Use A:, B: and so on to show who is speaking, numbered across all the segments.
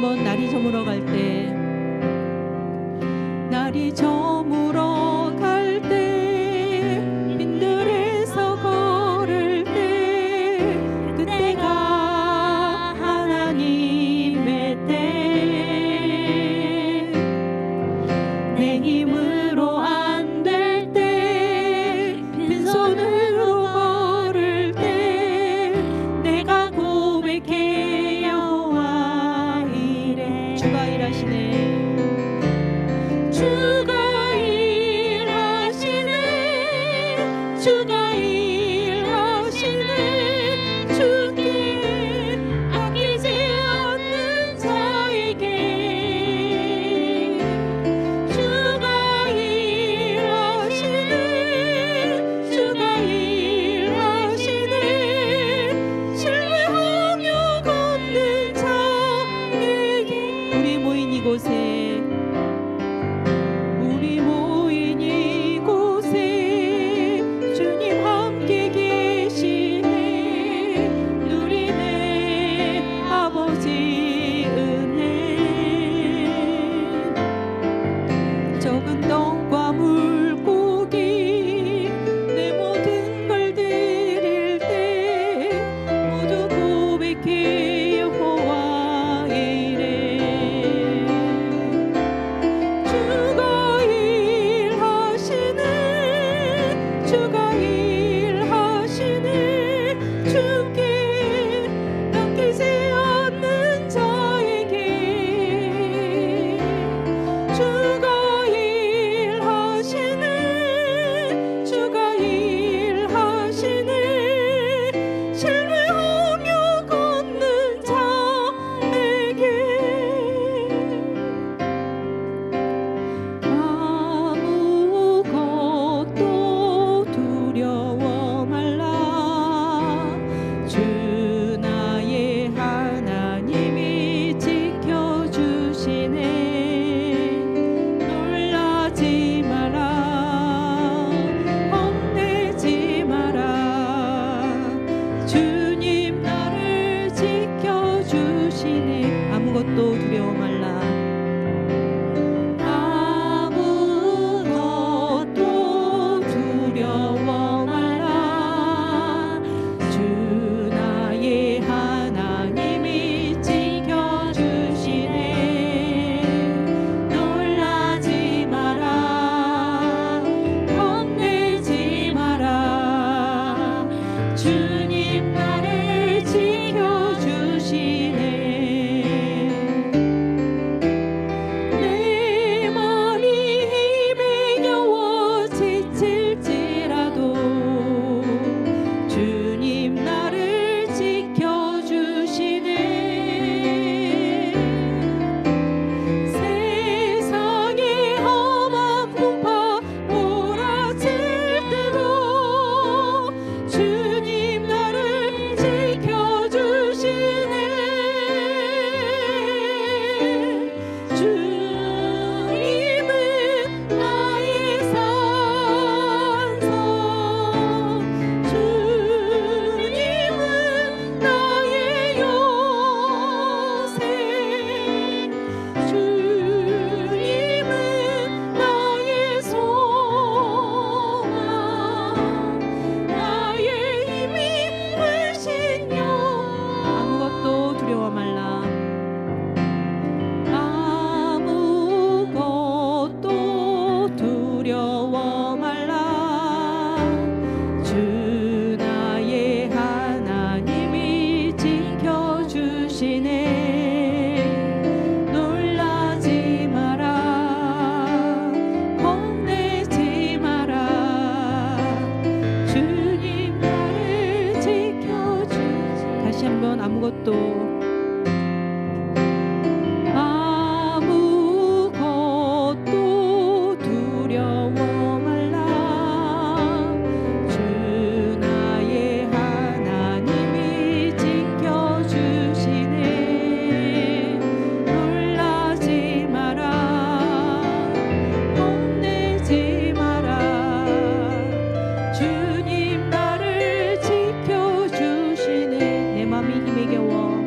A: 한번 날이 저물어 갈 때, 날이 저물어 갈 때, 빈들에서 걸을 때, 그때가 하나님의 때. 내 힘으로 안 될 때, 빈손으로 걸을 때, 내가 고백해 여호와 이래. 주가 일하시네. 주가 일하시네. 주가 일하시네. 주께 아끼지 않는 자에게. 주가 일하시네. 주가 일하시네. 신뢰하며 걷는 자에게. 우리 모인 이곳에, 우리 모인 이곳에 주님 함께 계시네. 누리네 아버지 은혜. 적은 떡과 물고기 내 모든 걸 드릴 때, 모두 고백해 여호와 이래. 주가 일하시네. 주가 일하시네. 주께 아끼지 않는 자에게. 주가 일하시네. 주가 일하시네. 신뢰하며 걷는 자에게. 아무것도 두려워 말라. 주 나의 하나님이 지켜주시네. 놀라지 마라. 겁내지 마라. 주님 나를 지켜주시네. 아무것도 두려워 말라. 아무것도 두려워 말라. 주 나의 하나님이 지켜주시네. 놀라지 마라. 겁내지 마라. 주님 나를 지켜주시네. 내 맘이 힘에 겨워 지칠지라도 주님 나를 지켜주시네. 세상의 험한 풍파 몰아칠 때도 주님 나를 지켜주시네. 주님은 나의 산성. 주님은 나의 요새. 주님은 나의 소망. 나의 힘이 되신 영. 아무것도 두려워 말라. 아무것도 두려워 말라. 주 나의 하나님이 지켜주시네. 놀라지 마라. 겁내지 마라. 주님 나를 지켜주시네. 다시 한번 아무것도. 아무것도 두려워 말라. 주 나의 하나님이 지켜주시네. 놀라지 마라. 겁내지 마라. 주님 나를 지켜주시네. 내 맘이 힘에 겨워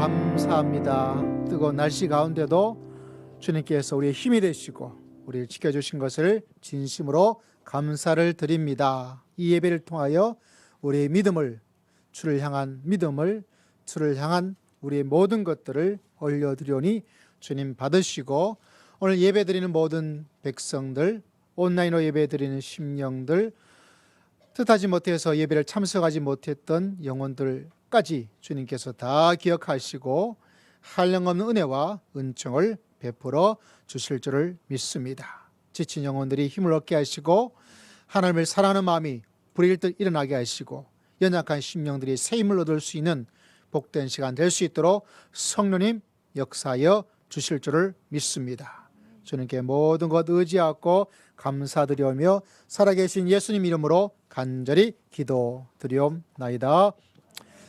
B: 감사합니다. 뜨거운 날씨 가운데도 주님께서 우리의 힘이 되시고 우리를 지켜주신 것을 진심으로 감사를 드립니다. 이 예배를 통하여 우리의 믿음을, 주를 향한 믿음을, 주를 향한 우리의 모든 것들을 올려드리오니 주님 받으시고, 오늘 예배 드리는 모든 백성들, 온라인으로 예배 드리는 심령들, 뜻하지 못해서 예배를 참석하지 못했던 영혼들까지 주님께서 다 기억하시고 한량없는 은혜와 은총을 베풀어 주실 줄을 믿습니다. 지친 영혼들이 힘을 얻게 하시고 하나님을 사랑하는 마음이 불일듯 일어나게 하시고 연약한 심령들이 새 힘을 얻을 수 있는 복된 시간 될 수 있도록 성령님 역사하여 주실 줄을 믿습니다. 주님께 모든 것 의지하고 감사드리오며 살아계신 예수님 이름으로 간절히 기도드리옵나이다.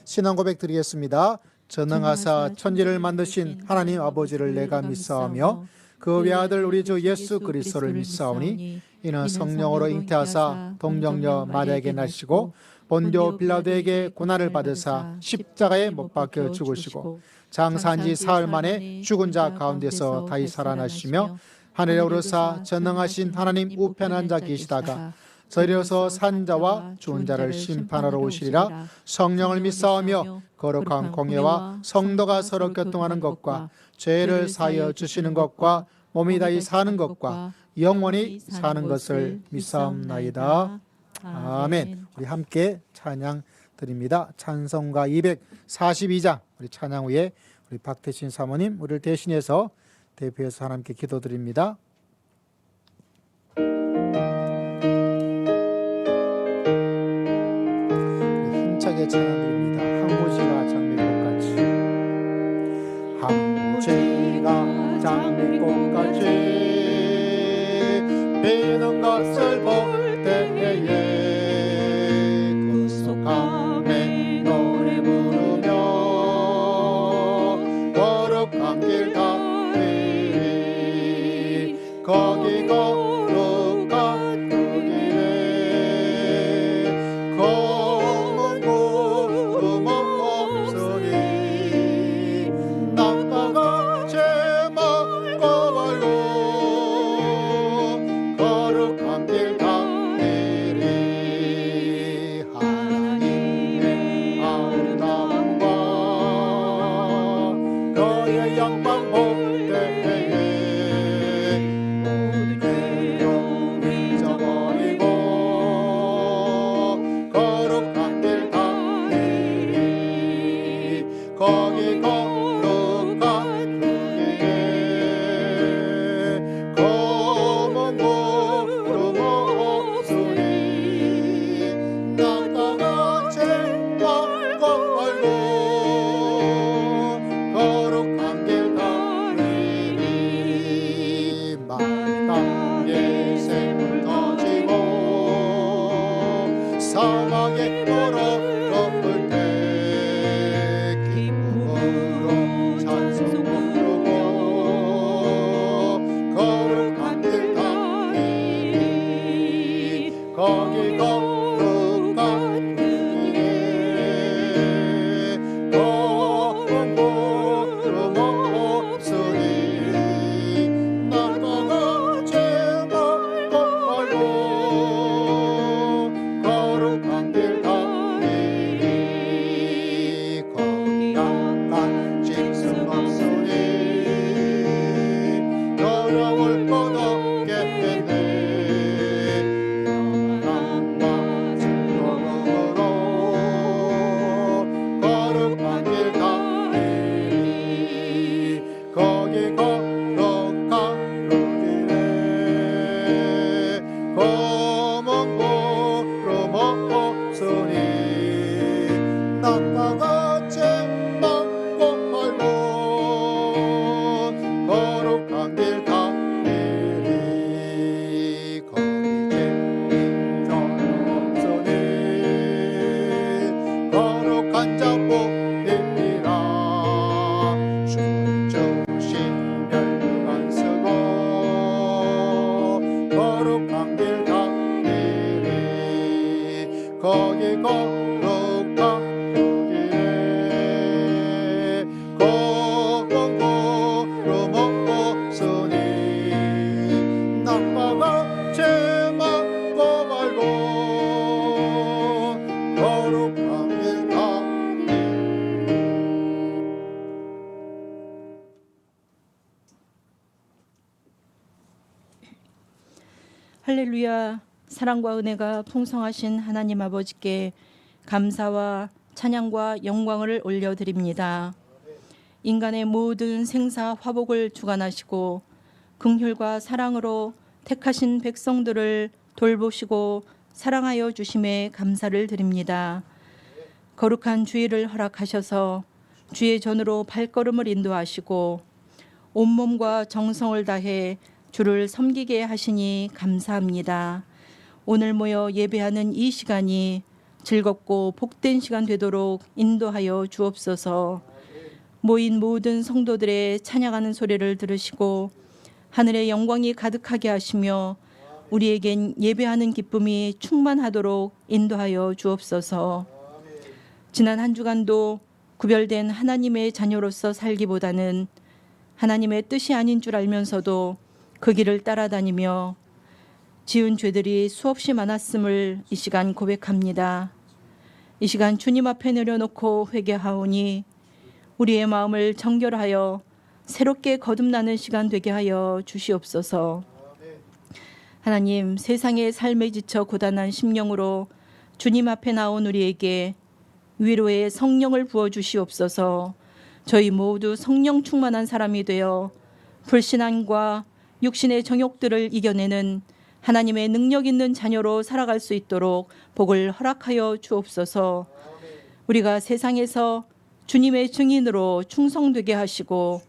B: 신앙 고백 드리겠습니다. 전능하사 천지를 만드신 하나님 아버지를 내가 믿사오며 그 외아들 우리 주 예수 그리스도를 믿사오니 이는 성령으로 잉태하사 동정녀 마리아에게 나시고 본디오 빌라도에게 고난을 받으사 십자가에 못 박혀 죽으시고 장사한 지 사흘 만에 죽은 자 가운데서 다시 살아나시며 하늘에 오르사 전능하신 하나님 우편에 앉아 계시다가 저리로서 산 자와 죽은 자를 심판하러 오시리라. 성령을 믿사오며 거룩한 공예와 성도가 서로 교통하는 것과 죄를 사하여 주시는 것과 몸이 다시 사는 것과 영원히 사는 것을 믿사옵나이다. 아멘. 우리 함께 찬양 드립니다. 찬송가 242장 우리 찬양 후에 우리 박태신 사모님 우리를 대신해서 대표해서 하나님께 기도드립니다. 힘차게 찬양드립니다. 항무지가 장미꽃같이, 항무지가 장미꽃같이 피는 것을 볼 때에 구속함에 노래 부르며 거룩한 길 가리 거기 거룩한 그 길에 검은 구름 없으니 낙가가 제목고 말고 거룩한 길 가리리 하나님의 아름다움과 그의 영광 볼 때에 거기 거룩한 그 길에 검은 구름 없으니 낙가가 제목고 말고 거룩한 길 가리
A: 할렐루야. 사랑과 은혜가 풍성하신 하나님 아버지께 감사와 찬양과 영광을 올려드립니다. 인간의 모든 생사 화복을 주관하시고 긍휼과 사랑으로 택하신 백성들을 돌보시고 사랑하여 주심에 감사를 드립니다. 거룩한 주일을 허락하셔서 주의 전으로 발걸음을 인도하시고 온몸과 정성을 다해 주를 섬기게 하시니 감사합니다. 오늘 모여 예배하는 이 시간이 즐겁고 복된 시간 되도록 인도하여 주옵소서. 모인 모든 성도들의 찬양하는 소리를 들으시고 하늘의 영광이 가득하게 하시며 우리에겐 예배하는 기쁨이 충만하도록 인도하여 주옵소서. 지난 한 주간도 구별된 하나님의 자녀로서 살기보다는 하나님의 뜻이 아닌 줄 알면서도 그 길을 따라다니며 지은 죄들이 수없이 많았음을 이 시간 고백합니다. 이 시간 주님 앞에 내려놓고 회개하오니 우리의 마음을 정결하여 새롭게 거듭나는 시간 되게 하여 주시옵소서. 하나님, 세상의 삶에 지쳐 고단한 심령으로 주님 앞에 나온 우리에게 위로의 성령을 부어주시옵소서. 저희 모두 성령 충만한 사람이 되어 불신앙과 육신의 정욕들을 이겨내는 하나님의 능력 있는 자녀로 살아갈 수 있도록 복을 허락하여 주옵소서. 우리가 세상에서 주님의 증인으로 충성되게 하시고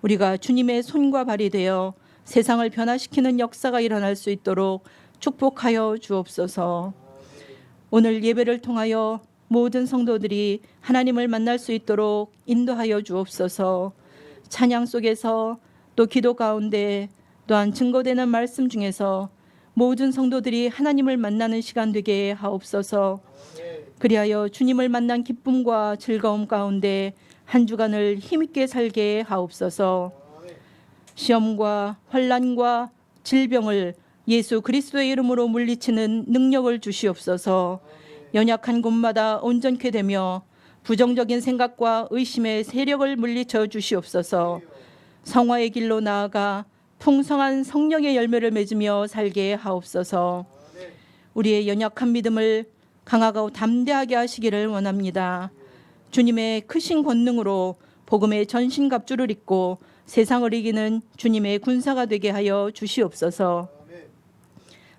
A: 우리가 주님의 손과 발이 되어 세상을 변화시키는 역사가 일어날 수 있도록 축복하여 주옵소서. 오늘 예배를 통하여 모든 성도들이 하나님을 만날 수 있도록 인도하여 주옵소서. 찬양 속에서 또 기도 가운데 또한 증거되는 말씀 중에서 모든 성도들이 하나님을 만나는 시간 되게 하옵소서. 그리하여 주님을 만난 기쁨과 즐거움 가운데 한 주간을 힘있게 살게 하옵소서. 시험과 환난과 질병을 예수 그리스도의 이름으로 물리치는 능력을 주시옵소서. 연약한 곳마다 온전케 되며 부정적인 생각과 의심의 세력을 물리쳐 주시옵소서. 성화의 길로 나아가 풍성한 성령의 열매를 맺으며 살게 하옵소서. 우리의 연약한 믿음을 강하고 담대하게 하시기를 원합니다. 주님의 크신 권능으로 복음의 전신갑주를 입고 세상을 이기는 주님의 군사가 되게 하여 주시옵소서.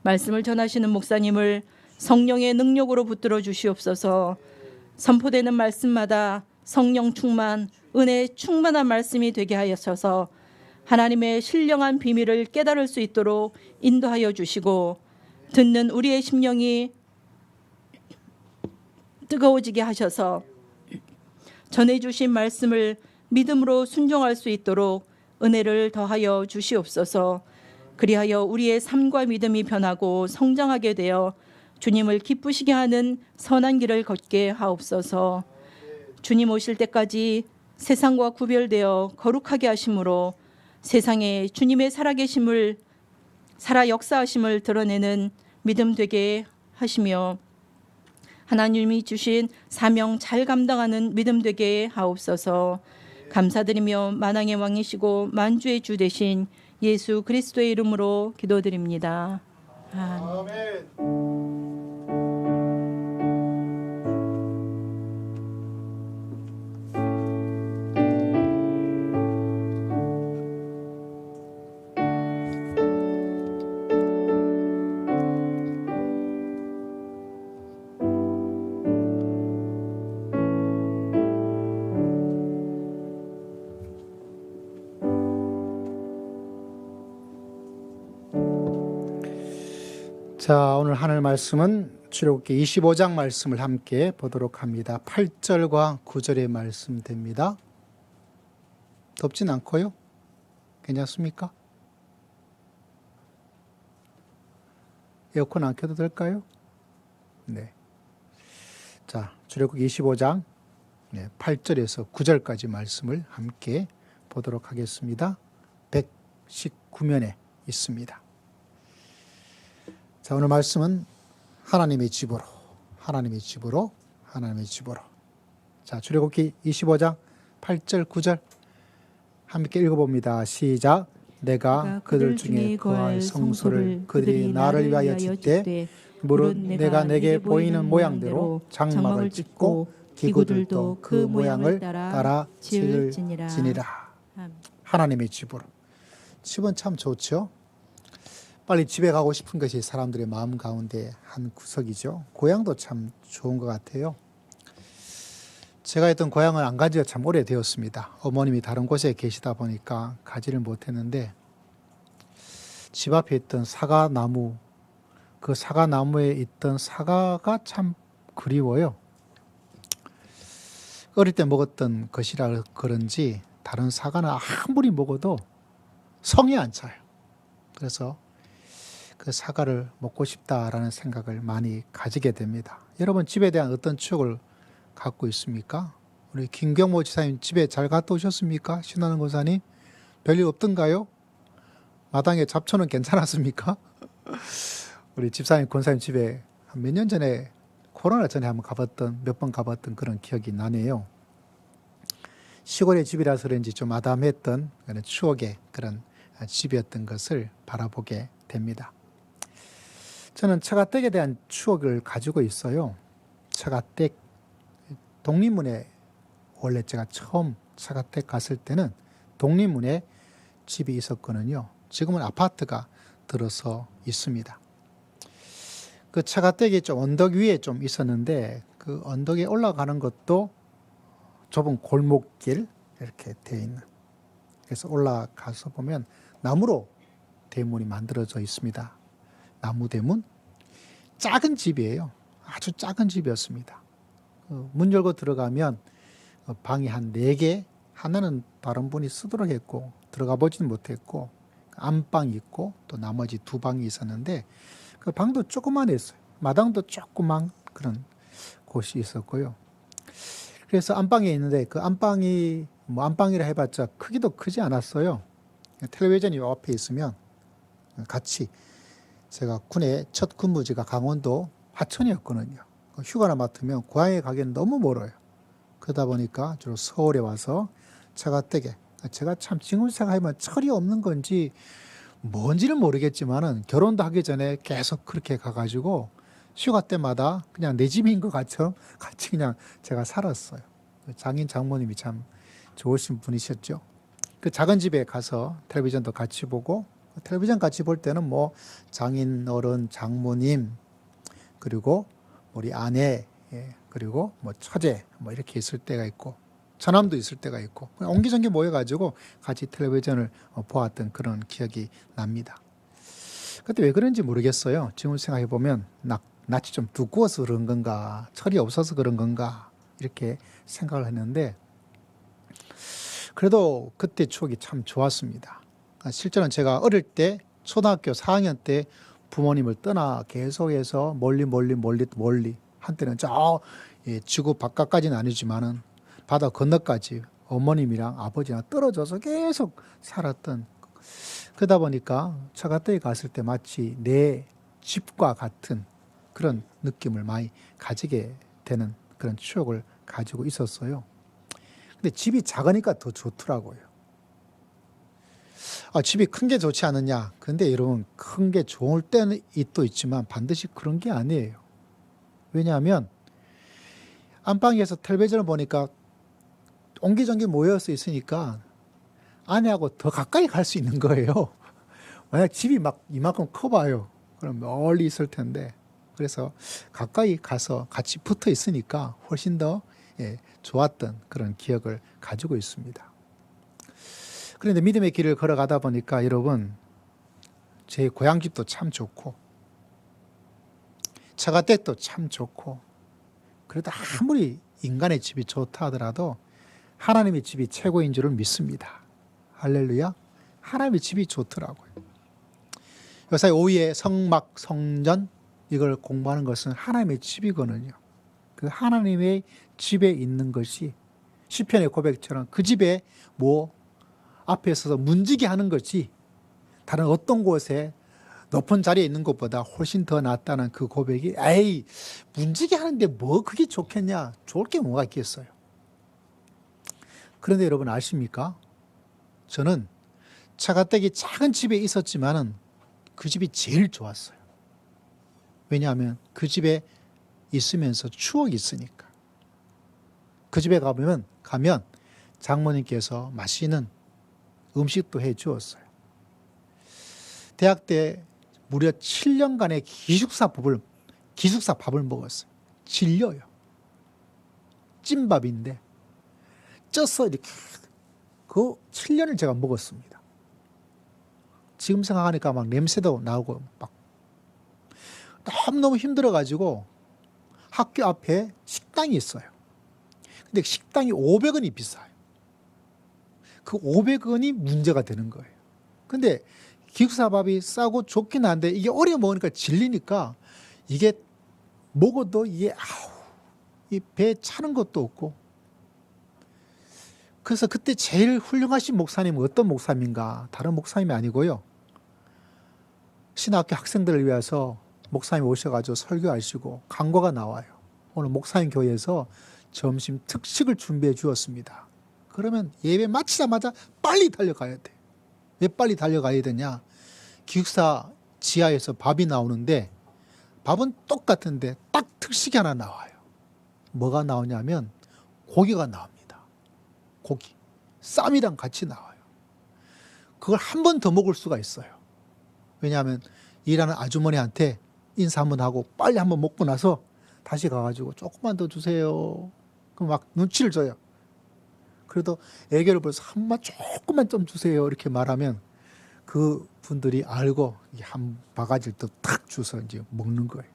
A: 말씀을 전하시는 목사님을 성령의 능력으로 붙들어 주시옵소서. 선포되는 말씀마다 성령 충만, 은혜 충만한 말씀이 되게 하셔서 하나님의 신령한 비밀을 깨달을 수 있도록 인도하여 주시고 듣는 우리의 심령이 뜨거워지게 하셔서 전해주신 말씀을 믿음으로 순종할 수 있도록 은혜를 더하여 주시옵소서. 그리하여 우리의 삶과 믿음이 변하고 성장하게 되어 주님을 기쁘시게 하는 선한 길을 걷게 하옵소서. 주님 오실 때까지 세상과 구별되어 거룩하게 하심으로 세상에 주님의 살아계심을 살아 역사하심을 드러내는 믿음 되게 하시며 하나님이 주신 사명 잘 감당하는 믿음 되게 하옵소서. 감사드리며 만왕의 왕이시고 만주의 주 되신 예수 그리스도의 이름으로 기도드립니다. 아멘.
B: 자, 오늘 하늘 말씀은 출애굽기 25장 말씀을 함께 보도록 합니다. 8절과 9절의 말씀 됩니다. 덥진 않고요. 괜찮습니까? 에어컨 안 켜도 될까요? 네. 자, 출애굽기 25장 8절에서 9절까지 말씀을 함께 보도록 하겠습니다. 119면에 있습니다. 자, 오늘 말씀은 하나님의 집으로. 자, 출애굽기 25장 8절 9절 함께 읽어봅니다. 시작. 내가 그들 중에 거할 성소를 그들이 나를 위하여 짓되 무릇 내가 내게 보이는 모양대로 장막을 짓고 기구들도 그 모양을 따라 지을지니라. 하나님의 집으로. 집은 참 좋죠. 빨리 집에 가고 싶은 것이 사람들의 마음 가운데 한 구석이죠. 고향도 참 좋은 것 같아요. 제가 있던 고향은 안 간 지가 참 오래되었습니다. 어머님이 다른 곳에 계시다 보니까 가지를 못했는데 집 앞에 있던 사과나무, 그 사과나무에 있던 사과가 참 그리워요. 어릴 때 먹었던 것이라 그런지 다른 사과는 아무리 먹어도 성이 안 차요. 그래서 그 사과를 먹고 싶다라는 생각을 많이 가지게 됩니다. 여러분 집에 대한 어떤 추억을 갖고 있습니까? 우리 김경모 지사님 집에 잘 갔다 오셨습니까? 신하는 권사님 별일 없던가요? 마당에 잡초는 괜찮았습니까? 우리 집사님 권사님 집에 몇 년 전에 코로나 전에 한번 몇 번 가봤던 그런 기억이 나네요. 시골의 집이라서 그런지 좀 아담했던 그런 추억의 그런 집이었던 것을 바라보게 됩니다. 저는 처가댁에 대한 추억을 가지고 있어요. 처가댁 독립문에 원래 제가 처음 처가댁 갔을 때는 독립문에 집이 있었거든요. 지금은 아파트가 들어서 있습니다. 그 처가댁이 좀 언덕 위에 좀 있었는데 그 언덕에 올라가는 것도 좁은 골목길 이렇게 되어 있는. 그래서 올라가서 보면 나무로 대문이 만들어져 있습니다. 나무 대문. 작은 집이에요. 아주 작은 집이었습니다. 문 열고 들어가면 방이 한 4개, 하나는 다른 분이 쓰도록 했고 들어가 보지는 못했고 안방이 있고 또 나머지 2방이 있었는데 그 방도 조그만했어요. 마당도 조그만 그런 곳이 있었고요. 그래서 안방에 있는데 그 안방이 뭐 안방이라 해봤자 크기도 크지 않았어요. 텔레비전이 옆에 있으면 같이 제가 군의 첫 근무지가 강원도 하천이었거든요. 휴가를 맡으면 고향에 가기엔 너무 멀어요. 그러다 보니까 주로 서울에 와서 처가댁에 제가 참 지금 생각하면 철이 없는 건지 뭔지는 모르겠지만은 결혼도 하기 전에 계속 그렇게 가가지고 휴가 때마다 그냥 내 집인 것 같처럼 같이 그냥 제가 살았어요. 장인 장모님이 참 좋으신 분이셨죠. 그 작은 집에 가서 텔레비전도 같이 보고 텔레비전 같이 볼 때는 뭐 장인 어른 장모님 그리고 우리 아내 그리고 뭐 처제 뭐 이렇게 있을 때가 있고 처남도 있을 때가 있고 옹기종기 모여가지고 같이 텔레비전을 보았던 그런 기억이 납니다. 그때 왜 그런지 모르겠어요. 지금 생각해 보면 낯이 좀 두꺼워서 그런 건가 철이 없어서 그런 건가 이렇게 생각을 했는데 그래도 그때 추억이 참 좋았습니다. 실제로는 제가 어릴 때 초등학교 4학년 때 부모님을 떠나 계속해서 멀리 한때는 저 지구 바깥까지는 아니지만은 바다 건너까지 어머님이랑 아버지랑 떨어져서 계속 살았던 그러다 보니까 처가댁에 갔을 때 마치 내 집과 같은 그런 느낌을 많이 가지게 되는 그런 추억을 가지고 있었어요. 근데 집이 작으니까 더 좋더라고요. 집이 큰 게 좋지 않느냐. 근데 여러분 큰 게 좋을 때는 또 있지만 반드시 그런 게 아니에요. 왜냐하면 안방에서 텔레비전을 보니까 옹기종기 모여서 있으니까 아내하고 더 가까이 갈 수 있는 거예요. 만약 집이 막 이만큼 커봐요. 그럼 멀리 있을 텐데. 그래서 가까이 가서 같이 붙어 있으니까 훨씬 더 좋았던 그런 기억을 가지고 있습니다. 그런데 믿음의 길을 걸어가다 보니까 여러분 제 고향집도 참 좋고 처가댁도 참 좋고 그래도 아무리 인간의 집이 좋다 하더라도 하나님의 집이 최고인 줄을 믿습니다. 할렐루야. 하나님의 집이 좋더라고요. 요새 오후에 성막 성전 이걸 공부하는 것은 하나님의 집이거든요. 그 하나님의 집에 있는 것이 시편의 고백처럼 그 집에 뭐 앞에 서서 문지기 하는 것이 다른 어떤 곳에 높은 자리에 있는 것보다 훨씬 더 낫다는 그 고백이 에이 문지기 하는데 뭐 그게 좋겠냐. 좋을 게 뭐가 있겠어요. 그런데 여러분 아십니까? 저는 차가댁이 작은 집에 있었지만은 그 집이 제일 좋았어요. 왜냐하면 그 집에 있으면서 추억이 있으니까. 그 집에 가면 장모님께서 맛있는 음식도 해 주었어요. 대학 때 무려 7년간의 기숙사 밥을 먹었어요. 질려요. 찐밥인데 쪄서 이렇게 그 7년을 제가 먹었습니다. 지금 생각하니까 막 냄새도 나오고 막 너무너무 힘들어가지고 학교 앞에 식당이 있어요. 근데 식당이 500원이 비싸요. 그 500원이 문제가 되는 거예요. 근데 기숙사밥이 싸고 좋긴 한데 이게 오래 먹으니까 질리니까 이게 먹어도 이게 이 배 차는 것도 없고. 그래서 그때 제일 훌륭하신 목사님은 어떤 목사님인가? 다른 목사님이 아니고요. 신학교 학생들을 위해서 목사님 오셔가지고 설교하시고 강과가 나와요. 오늘 목사님 교회에서 점심 특식을 준비해 주었습니다. 그러면 예배 마치자마자 빨리 달려가야 돼. 왜 빨리 달려가야 되냐? 기숙사 지하에서 밥이 나오는데 밥은 똑같은데 딱 특식이 하나 나와요. 뭐가 나오냐면 고기가 나옵니다. 고기. 쌈이랑 같이 나와요. 그걸 한 번 더 먹을 수가 있어요. 왜냐하면 일하는 아주머니한테 인사 한번 하고 빨리 한번 먹고 나서 다시 가가지고 조금만 더 주세요. 그럼 막 눈치를 줘요. 그래도 애교를 벌여서 한번 조금만 좀 주세요. 이렇게 말하면 그 분들이 알고 한 바가지를 또 탁 주서 이제 먹는 거예요.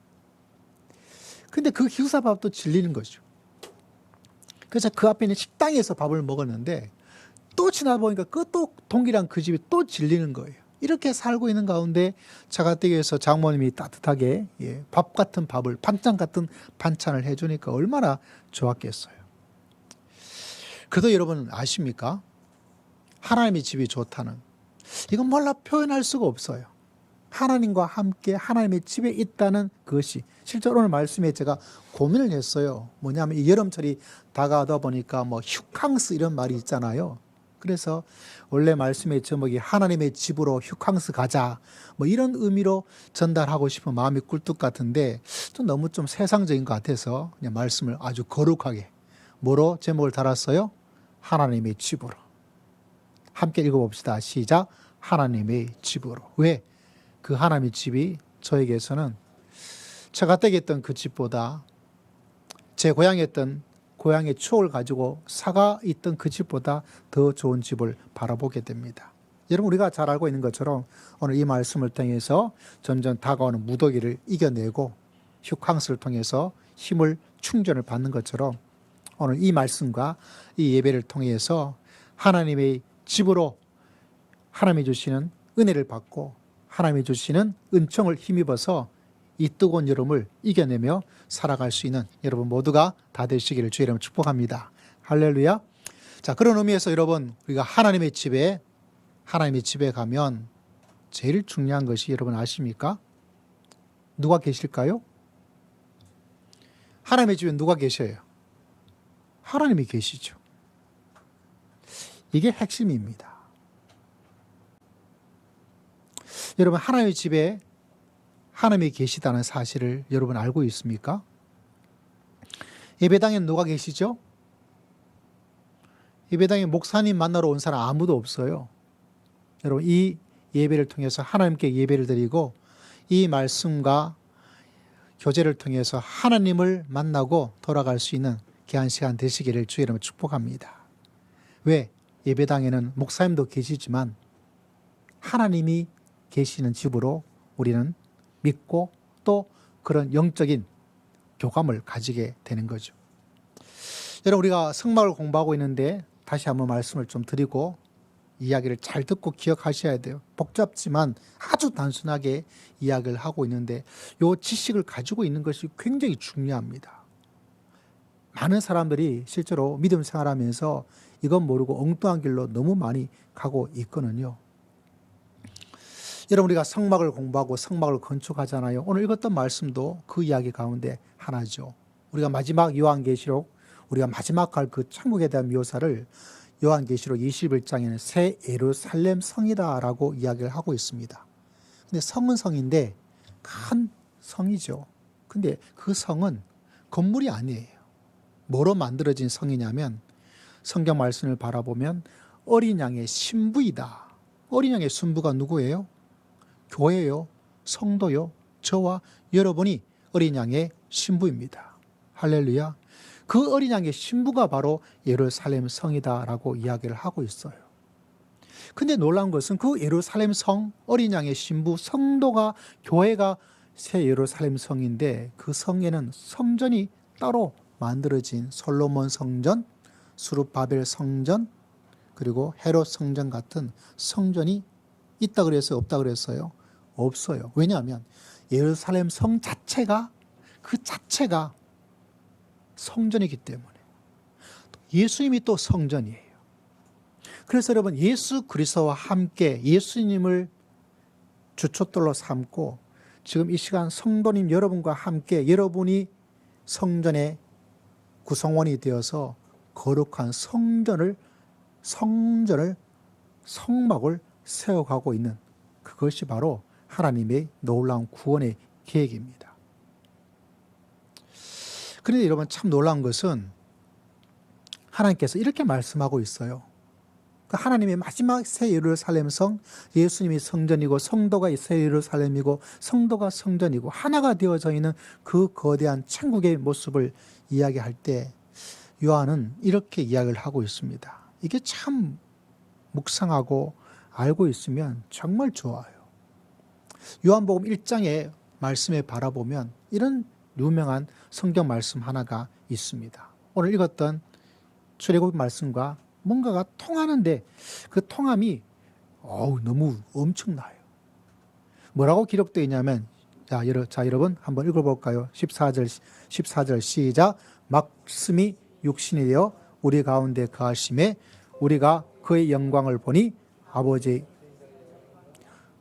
B: 근데 그 기숙사밥도 질리는 거죠. 그래서 그 앞에 있는 식당에서 밥을 먹었는데 또 지나다 보니까 또 동기랑 그 집이 또 질리는 거예요. 이렇게 살고 있는 가운데 차가댁에서 장모님이 따뜻하게 밥 같은 밥을 반찬 같은 반찬을 해주니까 얼마나 좋았겠어요. 그래도 여러분 아십니까? 하나님의 집이 좋다는 이건 몰라 표현할 수가 없어요. 하나님과 함께 하나님의 집에 있다는 것이 실제로 오늘 말씀에 제가 고민을 했어요. 뭐냐면 이 여름철이 다가오다 보니까 뭐 휴캉스 이런 말이 있잖아요. 그래서 원래 말씀의 제목이 하나님의 집으로 휴캉스 가자 뭐 이런 의미로 전달하고 싶은 마음이 꿀뚝 같은데 좀 너무 좀 세상적인 것 같아서 그냥 말씀을 아주 거룩하게 뭐로 제목을 달았어요? 하나님의 집으로. 함께 읽어봅시다. 시작. 하나님의 집으로. 왜? 그 하나님의 집이 저에게서는 제가 댁했던 그 집보다 제 고향이었던 고향의 추억을 가지고 사가 있던 그 집보다 더 좋은 집을 바라보게 됩니다. 여러분 우리가 잘 알고 있는 것처럼 오늘 이 말씀을 통해서 점점 다가오는 무더기를 이겨내고 휴캉스를 통해서 힘을 충전을 받는 것처럼 오늘 이 말씀과 이 예배를 통해서 하나님의 집으로 하나님이 주시는 은혜를 받고 하나님이 주시는 은총을 힘입어서 이 뜨거운 여름을 이겨내며 살아갈 수 있는 여러분 모두가 다 되시기를 주의 이름으로 축복합니다. 할렐루야. 자, 그런 의미에서 여러분 우리가 하나님의 집에 가면 제일 중요한 것이 여러분 아십니까? 누가 계실까요? 하나님의 집에 누가 계셔요? 하나님이 계시죠. 이게 핵심입니다. 여러분 하나님의 집에 하나님이 계시다는 사실을 여러분 알고 있습니까? 예배당에 누가 계시죠? 예배당에 목사님 만나러 온 사람 아무도 없어요. 여러분 이 예배를 통해서 하나님께 예배를 드리고 이 말씀과 교제를 통해서 하나님을 만나고 돌아갈 수 있는 귀한 시간 되시기를 주의 이름으로 축복합니다. 왜? 예배당에는 목사님도 계시지만 하나님이 계시는 집으로 우리는 믿고 또 그런 영적인 교감을 가지게 되는 거죠. 여러분 우리가 성막을 공부하고 있는데 다시 한번 말씀을 좀 드리고 이야기를 잘 듣고 기억하셔야 돼요. 복잡지만 아주 단순하게 이야기를 하고 있는데 이 지식을 가지고 있는 것이 굉장히 중요합니다. 많은 사람들이 실제로 믿음 생활하면서 이건 모르고 엉뚱한 길로 너무 많이 가고 있거든요. 여러분 우리가 성막을 공부하고 성막을 건축하잖아요. 오늘 읽었던 말씀도 그 이야기 가운데 하나죠. 우리가 마지막 요한계시록 우리가 마지막 갈 그 천국에 대한 묘사를 요한계시록 21장에는 새 예루살렘 성이다라고 이야기를 하고 있습니다. 근데 성은 성인데 큰 성이죠. 근데 그 성은 건물이 아니에요. 뭐로 만들어진 성이냐면 성경 말씀을 바라보면 어린 양의 신부이다. 어린 양의 신부가 누구예요? 교회요, 성도요, 저와 여러분이 어린 양의 신부입니다. 할렐루야. 그 어린 양의 신부가 바로 예루살렘 성이다라고 이야기를 하고 있어요. 근데 놀라운 것은 그 예루살렘 성, 어린 양의 신부, 성도가, 교회가 새 예루살렘 성인데 그 성에는 성전이 따로 만들어진 솔로몬 성전, 수룹바벨 성전, 그리고 헤롯 성전 같은 성전이 있다 그랬어요? 없다 그랬어요? 없어요. 왜냐하면 예루살렘 성 자체가 그 자체가 성전이기 때문에. 예수님이 또 성전이에요. 그래서 여러분 예수 그리스도와 함께 예수님을 주춧돌로 삼고 지금 이 시간 성도님 여러분과 함께 여러분이 성전의 구성원이 되어서 거룩한 성막을 세워가고 있는 그것이 바로 하나님의 놀라운 구원의 계획입니다. 그런데 여러분 참 놀라운 것은 하나님께서 이렇게 말씀하고 있어요. 하나님의 마지막 새 예루살렘 성, 예수님이 성전이고 성도가 새 예루살렘이고 성도가 성전이고 하나가 되어져 있는 그 거대한 천국의 모습을 이야기할 때 요한은 이렇게 이야기를 하고 있습니다. 이게 참 묵상하고 알고 있으면 정말 좋아요. 요한복음 1장의 말씀에 바라보면 이런 유명한 성경 말씀 하나가 있습니다. 오늘 읽었던 출애굽 말씀과 뭔가가 통하는데 그 통함이 너무 엄청나요. 뭐라고 기록되어 있냐면 자 여러분 한번 읽어볼까요? 14절 시작. 말씀이 육신이 되어 우리 가운데 거하심에 우리가 그의 영광을 보니 아버지의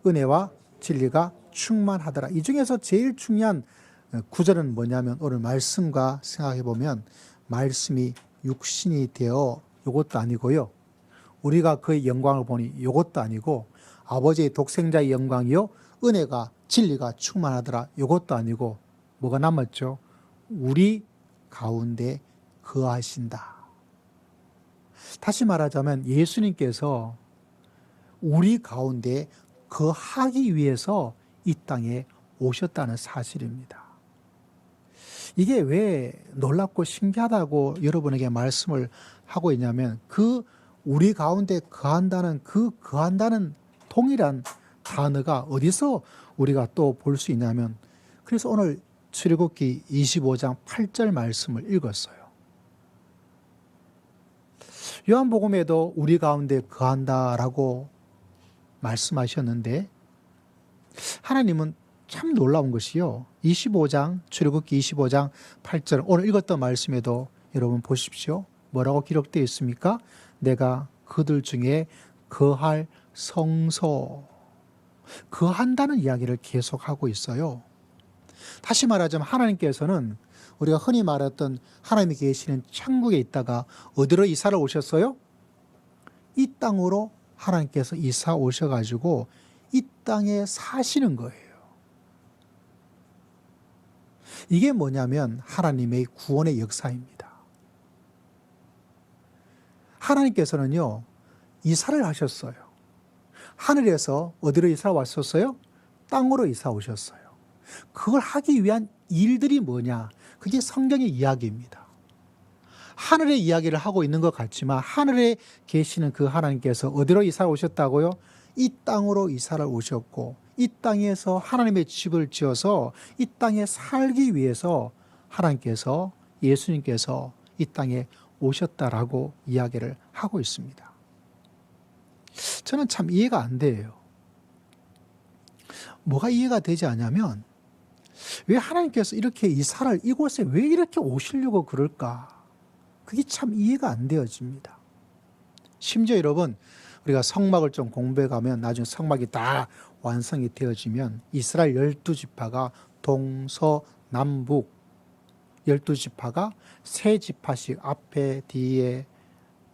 B: 은혜와 진리가 충만하더라. 이 중에서 제일 중요한 구절은 뭐냐면 오늘 말씀과 생각해 보면 말씀이 육신이 되어 이것도 아니고요. 우리가 그의 영광을 보니 이것도 아니고 아버지의 독생자의 영광이요 은혜가 진리가 충만하더라. 이것도 아니고 뭐가 남았죠? 우리 가운데 거하신다. 다시 말하자면 예수님께서 우리 가운데 거하기 위해서 이 땅에 오셨다는 사실입니다. 이게 왜 놀랍고 신기하다고 여러분에게 말씀을 하고 있냐면 그 우리 가운데 거한다는 그 거한다는 동일한 단어가 어디서 우리가 또 볼 수 있냐면 그래서 오늘 출애굽기 25장 8절 말씀을 읽었어요. 요한복음에도 우리 가운데 거한다라고 말씀하셨는데 하나님은 참 놀라운 것이요. 25장 출애굽기 25장 8절 오늘 읽었던 말씀에도 여러분 보십시오. 뭐라고 기록되어 있습니까? 내가 그들 중에 거할 성소 거한다는 이야기를 계속하고 있어요. 다시 말하자면 하나님께서는 우리가 흔히 말했던 하나님이 계시는 천국에 있다가 어디로 이사를 오셨어요? 이 땅으로 하나님께서 이사 오셔가지고 이 땅에 사시는 거예요. 이게 뭐냐면 하나님의 구원의 역사입니다. 하나님께서는요 이사를 하셨어요. 하늘에서 어디로 이사 왔었어요? 땅으로 이사 오셨어요. 그걸 하기 위한 일들이 뭐냐? 그게 성경의 이야기입니다. 하늘의 이야기를 하고 있는 것 같지만 하늘에 계시는 그 하나님께서 어디로 이사 오셨다고요? 이 땅으로 이사를 오셨고 이 땅에서 하나님의 집을 지어서 이 땅에 살기 위해서 하나님께서 예수님께서 이 땅에 오셨다라고 이야기를 하고 있습니다. 저는 참 이해가 안 돼요. 뭐가 이해가 되지 않냐면 왜 하나님께서 이렇게 이사를 이곳에 왜 이렇게 오시려고 그럴까? 그게 참 이해가 안 되어집니다. 심지어 여러분 우리가 성막을 좀 공부해 가면 나중에 성막이 다 완성이 되어지면 이스라엘 12지파가 동서남북 12지파가 세 지파씩 앞에 뒤에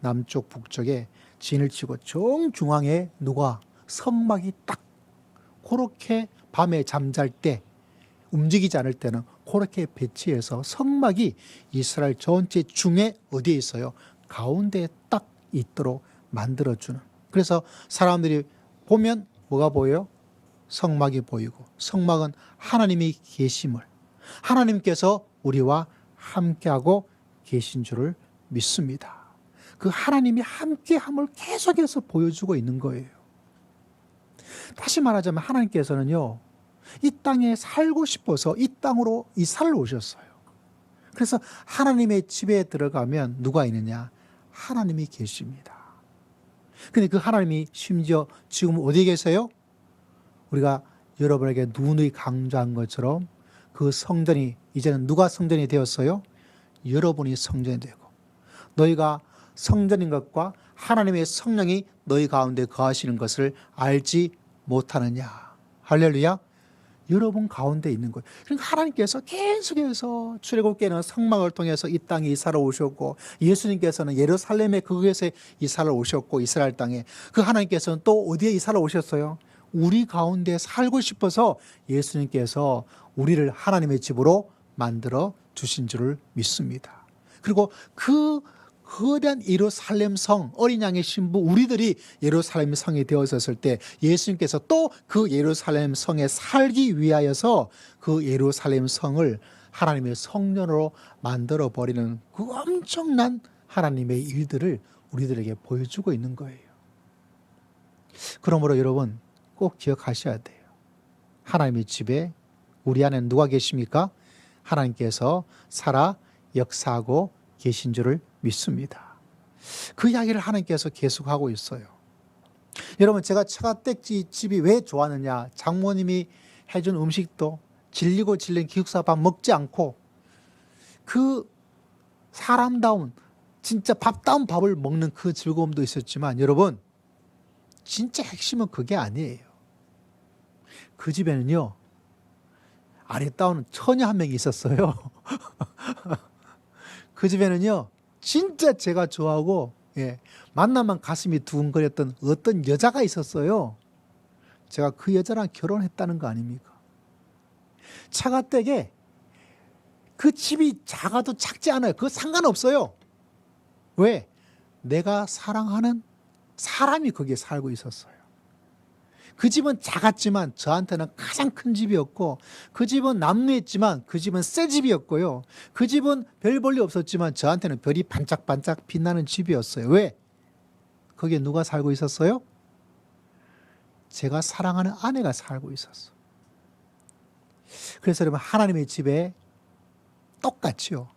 B: 남쪽 북쪽에 진을 치고 정중앙에 누가 성막이 딱 그렇게 밤에 잠잘 때 움직이지 않을 때는 그렇게 배치해서 성막이 이스라엘 전체 중에 어디에 있어요? 가운데에 딱 있도록 만들어주는. 그래서 사람들이 보면 뭐가 보여요? 성막이 보이고, 성막은 하나님이 계심을, 하나님께서 우리와 함께하고 계신 줄을 믿습니다. 그 하나님이 함께함을 계속해서 보여주고 있는 거예요. 다시 말하자면 하나님께서는요, 이 땅에 살고 싶어서 이 땅으로 이사를 오셨어요. 그래서 하나님의 집에 들어가면 누가 있느냐? 하나님이 계십니다. 근데 그 하나님이 심지어 지금 어디에 계세요? 우리가 여러분에게 누누이 강조한 것처럼 그 성전이 이제는 누가 성전이 되었어요? 여러분이 성전이 되고, 너희가 성전인 것과 하나님의 성령이 너희 가운데 거하시는 것을 알지 못하느냐. 할렐루야. 여러분 가운데 있는 거예요. 그러니까 하나님께서 계속해서 출애굽기에는 성막을 통해서 이 땅에 이사를 오셨고, 예수님께서는 예루살렘에 그곳에 이사를 오셨고, 이스라엘 땅에 그 하나님께서는 또 어디에 이사를 오셨어요? 우리 가운데 살고 싶어서 예수님께서 우리를 하나님의 집으로 만들어 주신 줄을 믿습니다. 그리고 그 거대한 예루살렘 성, 어린 양의 신부 우리들이 예루살렘 성이 되어졌을 때 예수님께서 또 그 예루살렘 성에 살기 위하여서 그 예루살렘 성을 하나님의 성전으로 만들어 버리는 그 엄청난 하나님의 일들을 우리들에게 보여주고 있는 거예요. 그러므로 여러분 꼭 기억하셔야 돼요. 하나님의 집에 우리 안에 누가 계십니까? 하나님께서 살아 역사하고 계신 줄을 믿습니다. 그 이야기를 하나님께서 계속하고 있어요. 여러분, 제가 처갓댁 집이 왜 좋았느냐? 장모님이 해준 음식도 질리고 질린 기숙사밥 먹지 않고 그 사람다운 진짜 밥다운 밥을 먹는 그 즐거움도 있었지만, 여러분 진짜 핵심은 그게 아니에요. 그 집에는요 아리따운 처녀 한 명이 있었어요. 그 집에는요 진짜 제가 좋아하고 만나면 가슴이 두근거렸던 어떤 여자가 있었어요. 제가 그 여자랑 결혼했다는 거 아닙니까? 처갓댁에 그 집이 작아도 작지 않아요. 그거 상관없어요. 왜? 내가 사랑하는 사람이 거기에 살고 있었어요. 그 집은 작았지만 저한테는 가장 큰 집이었고, 그 집은 남루했지만 그 집은 새 집이었고요. 그 집은 별 볼일 없었지만 저한테는 별이 반짝반짝 빛나는 집이었어요. 왜? 거기에 누가 살고 있었어요? 제가 사랑하는 아내가 살고 있었어요. 그래서 여러분, 하나님의 집에 똑같이요,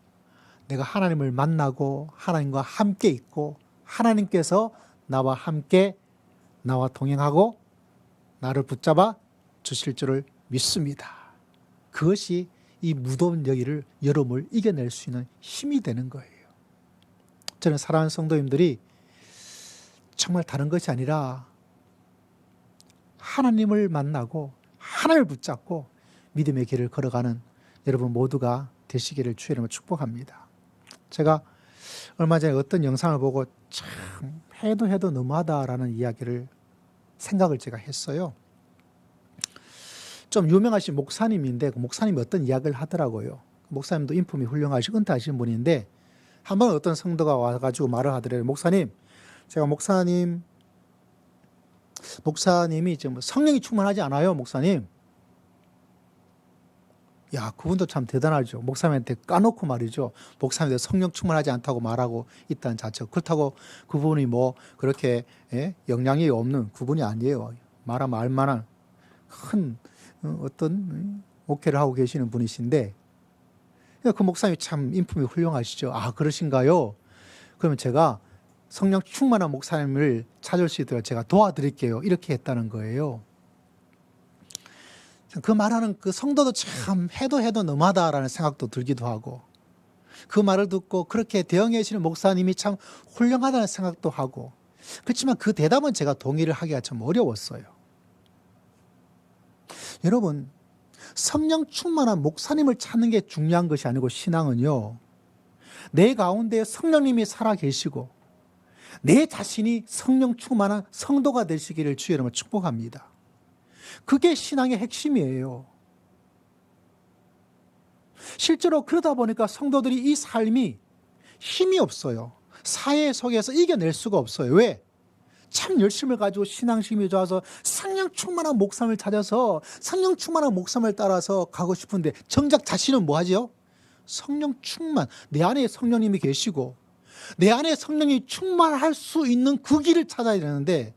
B: 내가 하나님을 만나고 하나님과 함께 있고 하나님께서 나와 함께 나와 동행하고 나를 붙잡아 주실 줄을 믿습니다. 그것이 이 무더운 여기를 여러분을 이겨낼 수 있는 힘이 되는 거예요. 저는 사랑하는 성도님들이 정말 다른 것이 아니라 하나님을 만나고 하나님을 붙잡고 믿음의 길을 걸어가는 여러분 모두가 되시기를 주의 이름으로 축복합니다. 제가 얼마 전에 어떤 영상을 보고 참 해도 너무하다라는 이야기를 생각을 제가 했어요. 좀 유명하신 목사님인데 그 목사님이 어떤 이야기를 하더라고요. 목사님도 인품이 훌륭하시고 은퇴하신 분인데 한번 어떤 성도가 와가지고 말을 하더래요. 목사님, 제가 목사님이 지금 성령이 충만하지 않아요, 목사님. 야, 그분도 참 대단하죠. 목사님한테 까놓고 말이죠. 목사님한테 성령 충만하지 않다고 말하고 있다는 자체가. 그렇다고 그분이 뭐 그렇게 영향이 없는 그분이 아니에요. 말하면 알만한 큰 어떤 목회를 하고 계시는 분이신데, 그 목사님이 참 인품이 훌륭하시죠. 아, 그러신가요? 그러면 제가 성령 충만한 목사님을 찾을 수 있도록 제가 도와드릴게요. 이렇게 했다는 거예요. 그 말하는 그 성도도 참 해도 너무하다라는 생각도 들기도 하고, 그 말을 듣고 그렇게 대응해 주시는 목사님이 참 훌륭하다는 생각도 하고, 그렇지만 그 대답은 제가 동의를 하기가 좀 어려웠어요. 여러분, 성령 충만한 목사님을 찾는 게 중요한 것이 아니고, 신앙은요 내 가운데 성령님이 살아 계시고 내 자신이 성령 충만한 성도가 되시기를 주의 이름으로 축복합니다. 그게 신앙의 핵심이에요. 실제로 그러다 보니까 성도들이 이 삶이 힘이 없어요. 사회 속에서 이겨낼 수가 없어요. 왜? 참 열심을 가지고 신앙심이 좋아서 성령 충만한 목삼을 찾아서 성령 충만한 목삼을 따라서 가고 싶은데 정작 자신은 뭐 하죠? 성령 충만, 내 안에 성령님이 계시고 내 안에 성령이 충만할 수 있는 그 길을 찾아야 되는데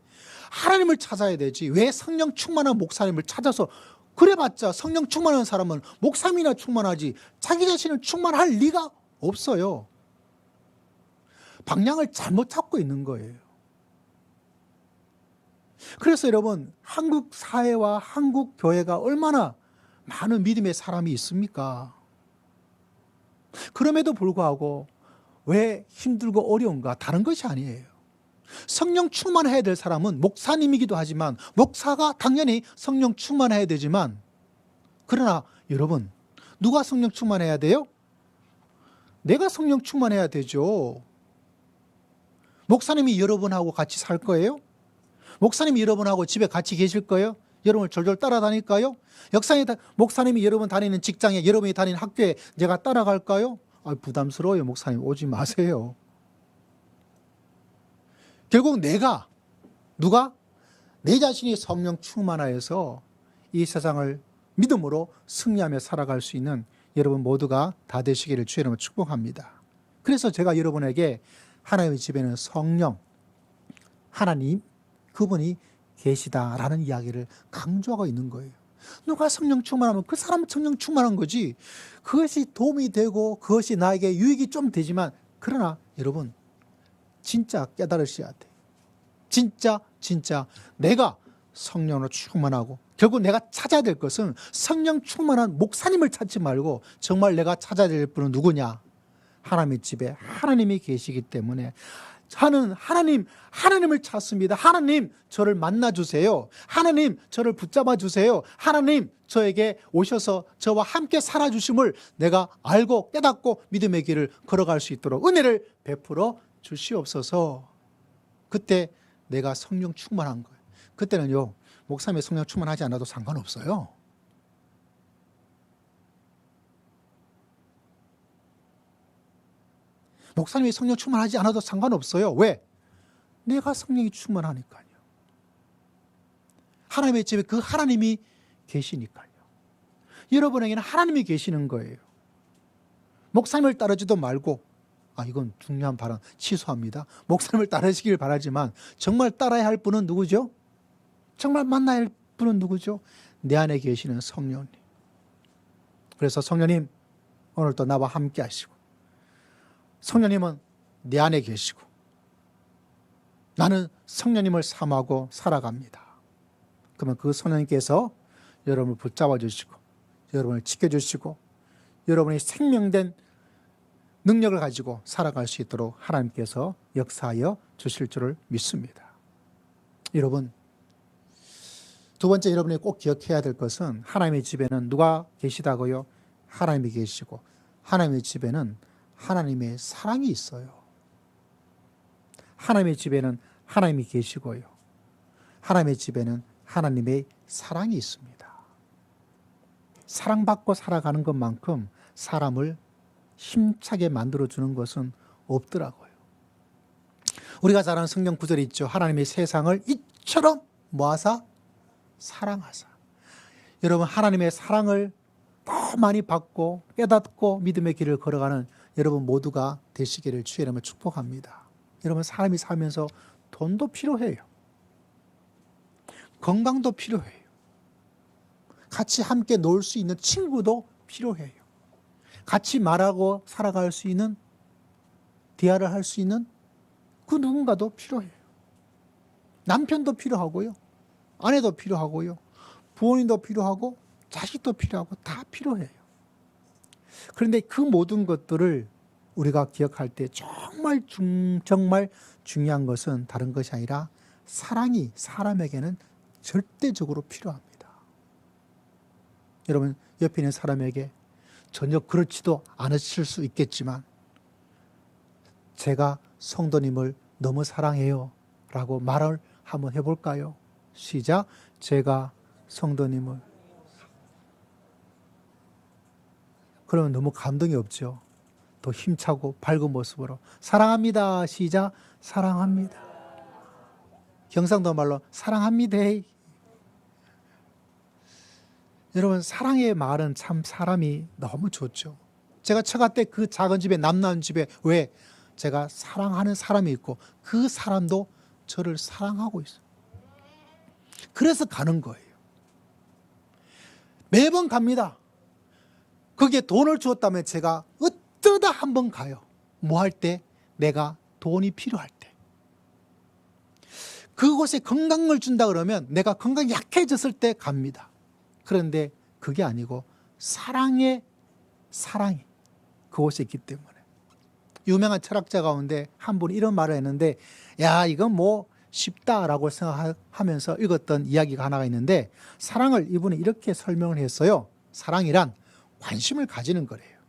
B: 하나님을 찾아야 되지. 왜 성령 충만한 목사님을 찾아서 그래봤자 성령 충만한 사람은 목사님이나 충만하지 자기 자신은 충만할 리가 없어요. 방향을 잘못 찾고 있는 거예요. 그래서 여러분, 한국 사회와 한국 교회가 얼마나 많은 믿음의 사람이 있습니까? 그럼에도 불구하고 왜 힘들고 어려운가? 다른 것이 아니에요. 성령 충만해야 될 사람은 목사님이기도 하지만 목사가 당연히 성령 충만해야 되지만 그러나 여러분, 누가 성령 충만해야 돼요? 내가 성령 충만해야 되죠. 목사님이 여러분하고 같이 살 거예요? 목사님이 여러분하고 집에 같이 계실 거예요? 여러분을 졸졸 따라다닐까요? 목사님이 여러분 다니는 직장에, 여러분이 다니는 학교에 제가 따라갈까요? 부담스러워요. 목사님 오지 마세요. 결국 누가 내 자신이 성령 충만하여서 이 세상을 믿음으로 승리하며 살아갈 수 있는 여러분 모두가 다 되시기를 주의 이름으로 축복합니다. 그래서 제가 여러분에게 하나님의 집에는 성령, 하나님, 그분이 계시다라는 이야기를 강조하고 있는 거예요. 누가 성령 충만하면 그 사람은 성령 충만한 거지. 그것이 도움이 되고 그것이 나에게 유익이 좀 되지만 그러나 여러분 진짜 깨달으셔야 돼. 진짜 내가 성령으로 충만하고 결국 내가 찾아야 될 것은 성령 충만한 목사님을 찾지 말고 정말 내가 찾아야 될 분은 누구냐? 하나님의 집에 하나님이 계시기 때문에 저는 하나님을 찾습니다. 하나님 저를 만나주세요. 하나님 저를 붙잡아 주세요. 하나님 저에게 오셔서 저와 함께 살아주심을 내가 알고 깨닫고 믿음의 길을 걸어갈 수 있도록 은혜를 베풀어 주시옵소서. 그때 내가 성령 충만한 거예요. 그때는요 목사님의 성령 충만하지 않아도 상관없어요. 목사님이 성령 충만하지 않아도 상관없어요. 왜? 내가 성령이 충만하니까요. 하나님의 집에 그 하나님이 계시니까요. 여러분에게는 하나님이 계시는 거예요. 목사님을 따르지도 말고 이건 중요한 발언 취소합니다. 목사님을 따르시길 바라지만 정말 따라야 할 분은 누구죠? 정말 만나야 할 분은 누구죠? 내 안에 계시는 성령님. 그래서 성령님 오늘도 나와 함께 하시고 성령님은 내 안에 계시고 나는 성령님을 삼하고 살아갑니다. 그러면 그 성령님께서 여러분을 붙잡아 주시고 여러분을 지켜주시고 여러분의 생명된 능력을 가지고 살아갈 수 있도록 하나님께서 역사하여 주실 줄을 믿습니다. 여러분, 두 번째 여러분이 꼭 기억해야 될 것은 하나님의 집에는 누가 계시다고요? 하나님이 계시고 하나님의 집에는 하나님의 사랑이 있어요. 하나님의 집에는 하나님이 계시고요. 하나님의 집에는 하나님의 사랑이 있습니다. 사랑받고 살아가는 것만큼 사람을 힘차게 만들어주는 것은 없더라고요. 우리가 잘 아는 성경 구절이 있죠. 하나님의 세상을 이처럼 모아사 사랑하사. 여러분 하나님의 사랑을 더 많이 받고 깨닫고 믿음의 길을 걸어가는 여러분 모두가 되시기를 주의 이름으로 축복합니다. 여러분 사람이 살면서 돈도 필요해요. 건강도 필요해요. 같이 함께 놀 수 있는 친구도 필요해요. 같이 말하고 살아갈 수 있는 대화를 할 수 있는 그 누군가도 필요해요. 남편도 필요하고요. 아내도 필요하고요. 부모님도 필요하고 자식도 필요하고 다 필요해요. 그런데 그 모든 것들을 우리가 기억할 때 정말 중요한 것은 다른 것이 아니라 사랑이 사람에게는 절대적으로 필요합니다. 여러분 옆에 있는 사람에게 전혀 그렇지도 않으실 수 있겠지만 제가 성도님을 너무 사랑해요 라고 말을 한번 해볼까요? 시작. 제가 성도님을. 그러면 너무 감동이 없죠. 더 힘차고 밝은 모습으로 사랑합니다. 시작. 사랑합니다. 경상도 말로 사랑합니다. 여러분, 사랑의 말은 참 사람이 너무 좋죠. 제가 처가 때 그 작은 집에, 남나온 집에, 왜? 제가 사랑하는 사람이 있고 그 사람도 저를 사랑하고 있어요. 그래서 가는 거예요. 매번 갑니다. 거기에 돈을 주었다면 제가 어쩌다 한번 가요. 뭐 할 때? 내가 돈이 필요할 때. 그곳에 건강을 준다 그러면 내가 건강이 약해졌을 때 갑니다. 그런데 그게 아니고 사랑이 그곳에 있기 때문에. 유명한 철학자 가운데 한 분이 이런 말을 했는데, 야, 이건 뭐 쉽다라고 생각하면서 읽었던 이야기가 하나가 있는데, 사랑을 이분이 이렇게 설명을 했어요. 사랑이란 관심을 가지는 거래요.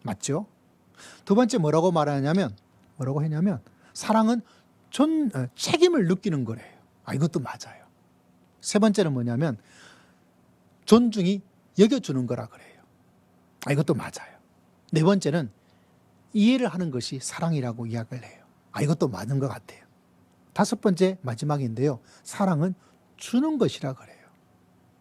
B: 맞죠? 두 번째 뭐라고 했냐면 사랑은 책임을 느끼는 거래요. 이것도 맞아요. 세 번째는 뭐냐면 존중이 여겨주는 거라 그래요. 이것도 맞아요. 네 번째는 이해를 하는 것이 사랑이라고 이야기를 해요. 이것도 맞는 것 같아요. 다섯 번째 마지막인데요. 사랑은 주는 것이라 그래요.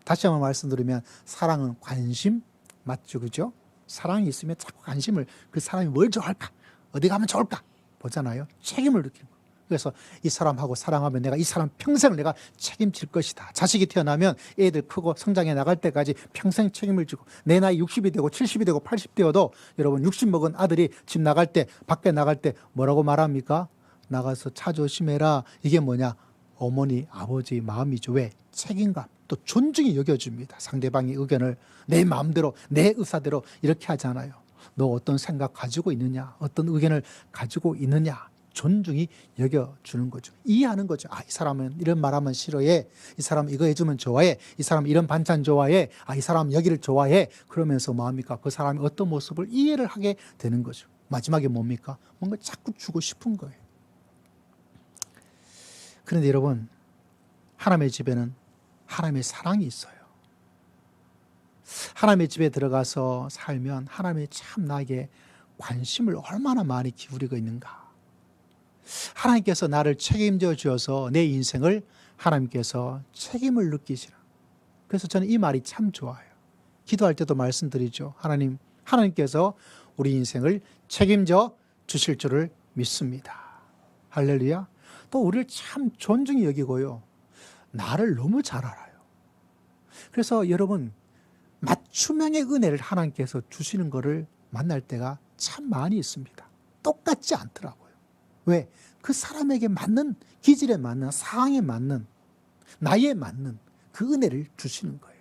B: 다시 한번 말씀드리면 사랑은 관심, 맞죠? 그죠? 사랑이 있으면 자꾸 관심을, 그 사람이 뭘 좋아할까? 어디 가면 좋을까? 보잖아요. 책임을 느끼는 거예요. 그래서 이 사람하고 사랑하면 내가 이 사람 평생을 내가 책임질 것이다. 자식이 태어나면 애들 크고 성장해 나갈 때까지 평생 책임을 지고, 내 나이 60이 되고 70이 되고 80 되어도 여러분 60 먹은 아들이 집 나갈 때, 밖에 나갈 때 뭐라고 말합니까? 나가서 차 조심해라. 이게 뭐냐? 어머니, 아버지의 마음이죠. 왜? 책임감. 또 존중이 여겨줍니다. 상대방의 의견을 내 마음대로, 내 의사대로 이렇게 하잖아요. 너 어떤 생각 가지고 있느냐? 어떤 의견을 가지고 있느냐? 존중이 여겨주는 거죠. 이해하는 거죠. 이 사람은 이런 말하면 싫어해. 이 사람은 이거 해주면 좋아해. 이 사람은 이런 반찬 좋아해. 이 사람은 여기를 좋아해. 그러면서 뭐합니까? 그 사람이 어떤 모습을 이해를 하게 되는 거죠. 마지막에 뭡니까? 뭔가 자꾸 주고 싶은 거예요. 그런데 여러분, 하나님의 집에는 하나님의 사랑이 있어요. 하나님의 집에 들어가서 살면 하나님이 참 나에게 관심을 얼마나 많이 기울이고 있는가. 하나님께서 나를 책임져 주어서 내 인생을 하나님께서 책임을 느끼시라. 그래서 저는 이 말이 참 좋아요. 기도할 때도 말씀드리죠. 하나님께서 우리 인생을 책임져 주실 줄을 믿습니다. 할렐루야. 또 우리를 참 존중히 여기고요. 나를 너무 잘 알아요. 그래서 여러분, 맞춤형의 은혜를 하나님께서 주시는 것을 만날 때가 참 많이 있습니다. 똑같지 않더라고요. 왜? 그 사람에게 맞는, 기질에 맞는, 상황에 맞는, 나이에 맞는 그 은혜를 주시는 거예요.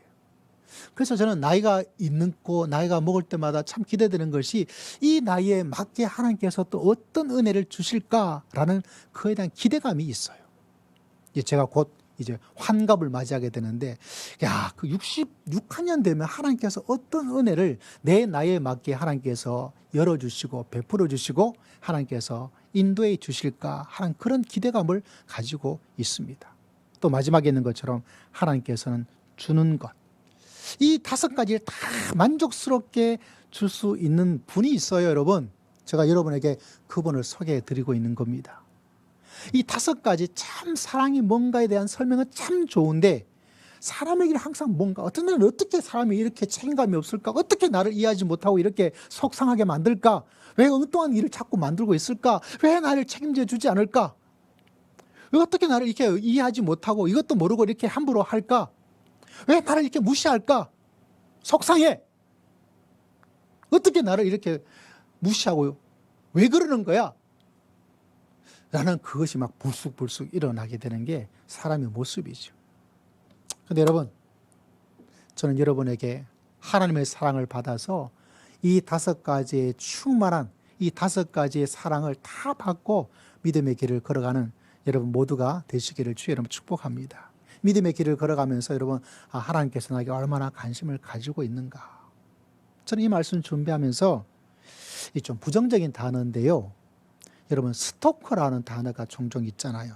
B: 그래서 저는 나이가 나이가 먹을 때마다 참 기대되는 것이, 이 나이에 맞게 하나님께서 또 어떤 은혜를 주실까라는 그에 대한 기대감이 있어요. 제가 곧 이제 환갑을 맞이하게 되는데, 그 66학년 되면 하나님께서 어떤 은혜를 내 나이에 맞게 하나님께서 열어주시고 베풀어 주시고 하나님께서 인도해 주실까 하는 그런 기대감을 가지고 있습니다. 또 마지막에 있는 것처럼 하나님께서는 주는 것, 이 다섯 가지를 다 만족스럽게 줄 수 있는 분이 있어요. 여러분, 제가 여러분에게 그분을 소개해 드리고 있는 겁니다. 이 다섯 가지 참 사랑이 뭔가에 대한 설명은 참 좋은데, 사람에게는 항상 뭔가, 어떤 날은 어떻게 사람이 이렇게 책임감이 없을까? 어떻게 나를 이해하지 못하고 이렇게 속상하게 만들까? 왜 엉뚱한 일을 자꾸 만들고 있을까? 왜 나를 책임져 주지 않을까? 왜 어떻게 나를 이렇게 이해하지 못하고 이것도 모르고 이렇게 함부로 할까? 왜 나를 이렇게 무시할까? 속상해. 어떻게 나를 이렇게 무시하고 왜 그러는 거야? 라는 그것이 막 불쑥불쑥 일어나게 되는 게 사람의 모습이죠. 그런데 여러분, 저는 여러분에게 하나님의 사랑을 받아서 이 다섯 가지의 충만한 이 다섯 가지의 사랑을 다 받고 믿음의 길을 걸어가는 여러분 모두가 되시기를 주의 이름으로 축복합니다. 믿음의 길을 걸어가면서 여러분, 하나님께서 나에게 얼마나 관심을 가지고 있는가. 저는 이 말씀 준비하면서 좀 부정적인 단어인데요. 여러분 스토커라는 단어가 종종 있잖아요.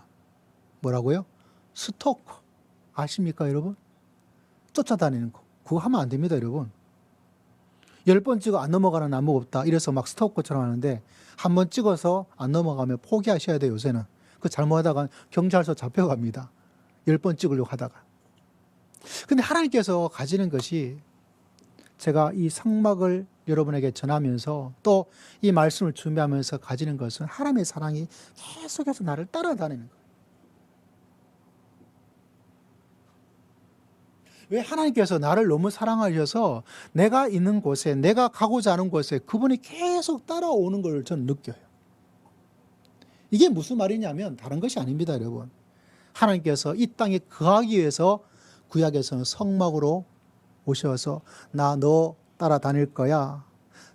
B: 뭐라고요? 스토커. 아십니까 여러분? 쫓아다니는 거. 그거 하면 안 됩니다 여러분. 10번 찍어 안 넘어가는 나무가 없다. 이래서 막 스토커처럼 하는데 한 번 찍어서 안 넘어가면 포기하셔야 돼요 요새는. 그 잘못하다가 경찰서 잡혀갑니다. 10번 찍으려고 하다가. 근데 하나님께서 가지는 것이 제가 이 성막을 여러분에게 전하면서 또 이 말씀을 준비하면서 가지는 것은 하나님의 사랑이 계속해서 나를 따라다니는 거예요. 왜 하나님께서 나를 너무 사랑하셔서 내가 있는 곳에 내가 가고자 하는 곳에 그분이 계속 따라오는 걸 저는 느껴요. 이게 무슨 말이냐면 다른 것이 아닙니다 여러분. 하나님께서 이 땅에 거하기 위해서 구약에서는 성막으로 오셔서 나 너 따라다닐 거야.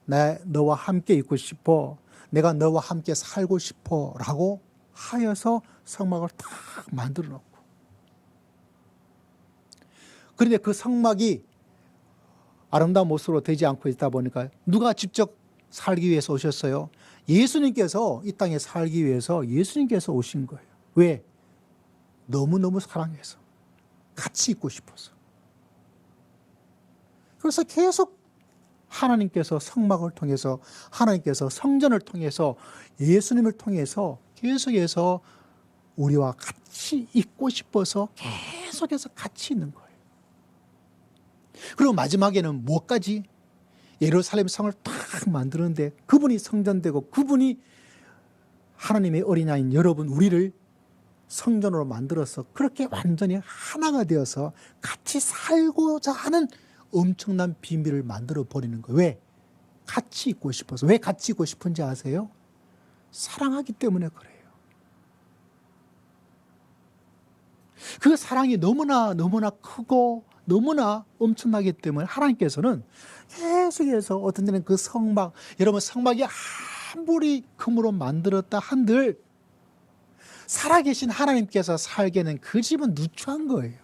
B: 나 너와 함께 있고 싶어. 내가 너와 함께 살고 싶어 라고 하여서 성막을 탁 만들어 놓고, 그런데 그 성막이 아름다운 모습으로 되지 않고 있다 보니까 누가 직접 살기 위해서 오셨어요? 예수님께서 이 땅에 살기 위해서 예수님께서 오신 거예요. 왜? 너무너무 사랑해서 같이 있고 싶어서. 그래서 계속 하나님께서 성막을 통해서, 하나님께서 성전을 통해서, 예수님을 통해서 계속해서 우리와 같이 있고 싶어서 계속해서 같이 있는 거예요. 그리고 마지막에는 뭐까지? 예루살렘 성을 딱 만드는데 그분이 성전되고 그분이 하나님의 어린아이인 여러분 우리를 성전으로 만들어서 그렇게 완전히 하나가 되어서 같이 살고자 하는 엄청난 비밀을 만들어 버리는 거예요. 왜? 같이 있고 싶어서. 왜 같이 있고 싶은지 아세요? 사랑하기 때문에 그래요. 그 사랑이 너무나 크고 너무나 엄청나기 때문에 하나님께서는 계속해서 어떤 때는 그 성막, 여러분 성막이 아무리 금으로 만들었다 한들 살아계신 하나님께서 살게는 그 집은 누추한 거예요.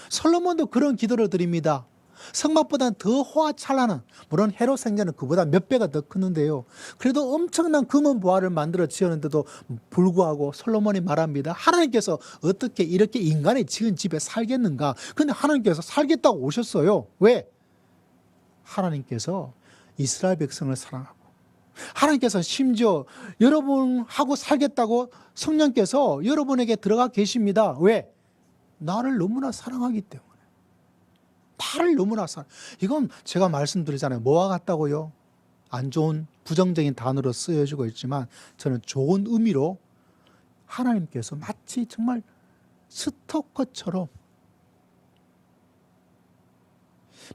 B: 솔로몬도 그런 기도를 드립니다. 성막보다는 더 호화찬란한, 물론 헤롯 성전은 그보다 몇 배가 더 크는데요, 그래도 엄청난 금은 보화를 만들어 지었는데도 불구하고 솔로몬이 말합니다. 하나님께서 어떻게 이렇게 인간이 지은 집에 살겠는가? 근데 하나님께서 살겠다고 오셨어요. 왜? 하나님께서 이스라엘 백성을 사랑하고, 하나님께서 심지어 여러분하고 살겠다고 성령께서 여러분에게 들어가 계십니다. 왜? 나를 너무나 사랑하기 때문에. 나를 너무나 사랑. 이건 제가 말씀드리잖아요. 뭐와 같다고요? 안 좋은 부정적인 단어로 쓰여지고 있지만 저는 좋은 의미로 하나님께서 마치 정말 스토커처럼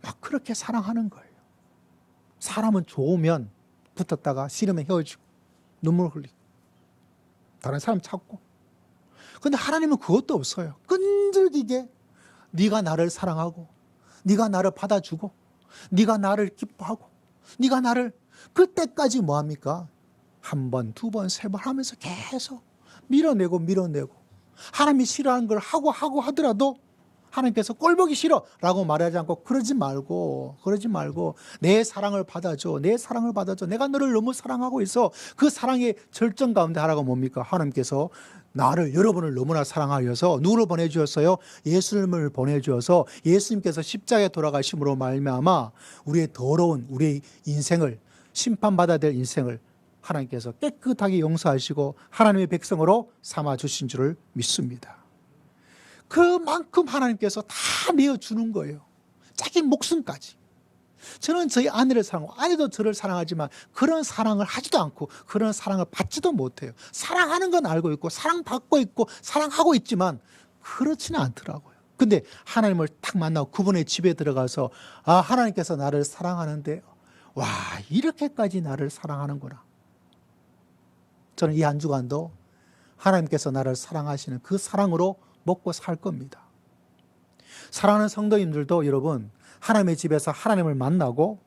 B: 막 그렇게 사랑하는 거예요. 사람은 좋으면 붙었다가 싫으면 헤어지고 눈물 흘리고 다른 사람 찾고. 근데 하나님은 그것도 없어요. 끈질기게 네가 나를 사랑하고 네가 나를 받아주고 네가 나를 기뻐하고 네가 나를, 그때까지 뭐합니까? 한 번, 두 번, 세 번 하면서 계속 밀어내고 하나님이 싫어하는 걸 하고 하더라도 하나님께서 꼴보기 싫어라고 말하지 않고 그러지 말고 내 사랑을 받아줘. 내가 너를 너무 사랑하고 있어. 그 사랑의 절정 가운데 하나가 뭡니까? 하나님께서 여러분을 너무나 사랑하여서 누구를 보내주었어요? 예수님을 보내주어서 예수님께서 십자가에 돌아가심으로 말미암아 우리의 더러운 우리의 인생을, 심판받아야 될 인생을 하나님께서 깨끗하게 용서하시고 하나님의 백성으로 삼아주신 줄을 믿습니다. 그만큼 하나님께서 다 내어주는 거예요. 자기 목숨까지. 저는 저희 아내를 사랑하고 아내도 저를 사랑하지만 그런 사랑을 하지도 않고 그런 사랑을 받지도 못해요. 사랑하는 건 알고 있고 사랑받고 있고 사랑하고 있지만 그렇지는 않더라고요. 근데 하나님을 딱 만나고 그분의 집에 들어가서 하나님께서 나를 사랑하는데 와, 이렇게까지 나를 사랑하는구나. 저는 이 한 주간도 하나님께서 나를 사랑하시는 그 사랑으로 먹고 살 겁니다. 사랑하는 성도님들도 여러분 하나님의 집에서 하나님을 만나고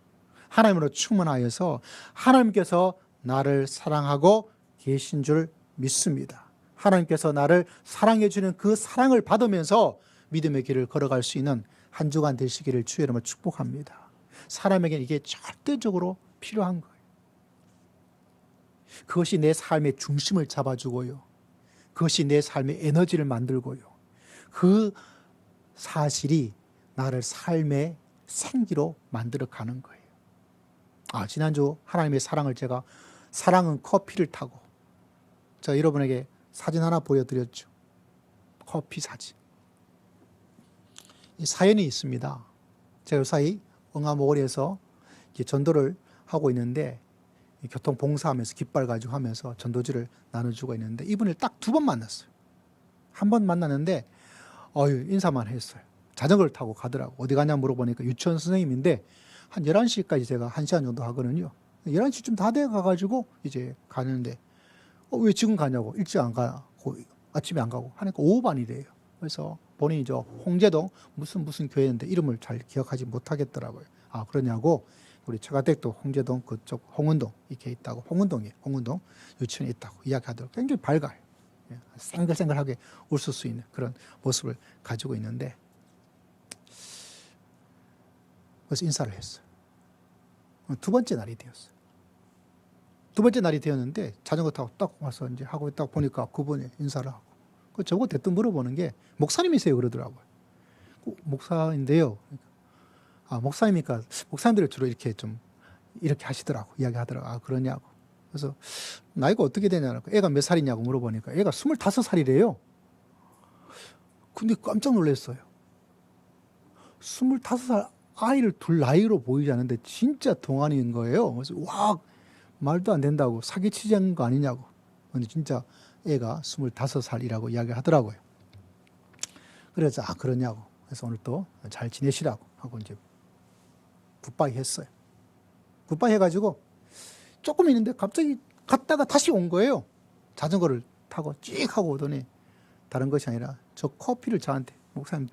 B: 하나님으로 충만하여서 하나님께서 나를 사랑하고 계신 줄 믿습니다. 하나님께서 나를 사랑해 주는 그 사랑을 받으면서 믿음의 길을 걸어갈 수 있는 한 주간 되시기를 주의 이름으로 축복합니다. 사람에게는 이게 절대적으로 필요한 거예요. 그것이 내 삶의 중심을 잡아주고요. 그것이 내 삶의 에너지를 만들고요. 그 사실이 나를 삶의 생기로 만들어 가는 거예요. 지난주 하나님의 사랑을 제가 사랑은 커피를 타고 제가 여러분에게 사진 하나 보여드렸죠. 커피 사진. 이 사연이 있습니다. 제가 요사이 응아모을에서 전도를 하고 있는데 교통 봉사하면서 깃발 가지고 하면서 전도지를 나눠주고 있는데 이분을 딱 2번 만났어요. 한 번 만났는데 인사만 했어요. 자전거를 타고 가더라고. 어디 가냐 물어보니까 유치원 선생님인데 한 11시까지 제가 1시간 정도 하거든요. 11시쯤 다 돼 가가지고 이제 가는데 왜 지금 가냐고. 일찍 안 가고 아침에 안 가고 하니까 오후 반이래요. 그래서 본인이 홍제동 무슨 교회인데 이름을 잘 기억하지 못하겠더라고요. 그러냐고. 우리 처가댁도 홍제동 그쪽 홍은동 이렇게 있다고. 홍은동 유치원에 있다고 이야기하더라고요. 굉장히 밝아요. 생글생글하게 웃을 수 있는 그런 모습을 가지고 있는데 그래서 인사를 했어요. 2번째 날이 되었어요. 2번째 날이 되었는데 자전거 타고 딱 와서 이제 하고 딱 보니까 그분이 인사를 하고 저보고 대뜸 물어보는 게 목사님이세요 그러더라고요. 목사인데요. 목사님이니까 목사님들이 주로 이렇게 하시더라고. 이야기하더라고. 그러냐고. 그래서 나이가 어떻게 되냐고. 애가 몇 살이냐고 물어보니까 애가 25살이래요. 근데 깜짝 놀랐어요. 25살 아이를 둘 나이로 보이지 않는데 진짜 동안인 거예요. 그래서 말도 안 된다고 사기치자는 거 아니냐고. 근데 진짜 애가 25살이라고 이야기하더라고요. 그래서 그러냐고. 그래서 오늘 또 잘 지내시라고 하고 이제 굿바이 했어요. 굿바이 해가지고 조금 있는데 갑자기 갔다가 다시 온 거예요. 자전거를 타고 쭉 하고 오더니 다른 것이 아니라 저 커피를 저한테 목사님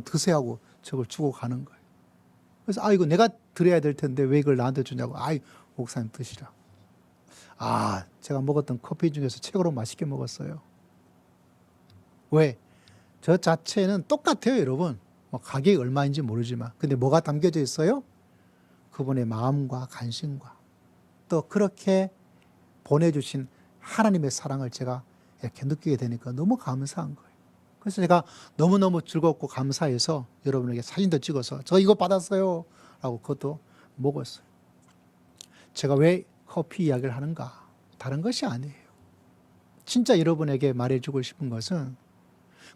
B: 드세요 하고 저걸 주고 가는 거예요. 그래서 이거 내가 드려야 될 텐데 왜 이걸 나한테 주냐고. 목사님 드시라. 제가 먹었던 커피 중에서 최고로 맛있게 먹었어요. 왜? 저 자체는 똑같아요, 여러분. 가격이 얼마인지 모르지만. 근데 뭐가 담겨져 있어요? 그분의 마음과 관심과 또 그렇게 보내주신 하나님의 사랑을 제가 이렇게 느끼게 되니까 너무 감사한 거예요. 그래서 제가 너무너무 즐겁고 감사해서 여러분에게 사진도 찍어서 저 이거 받았어요 라고 그것도 먹었어요. 제가 왜 커피 이야기를 하는가? 다른 것이 아니에요. 진짜 여러분에게 말해주고 싶은 것은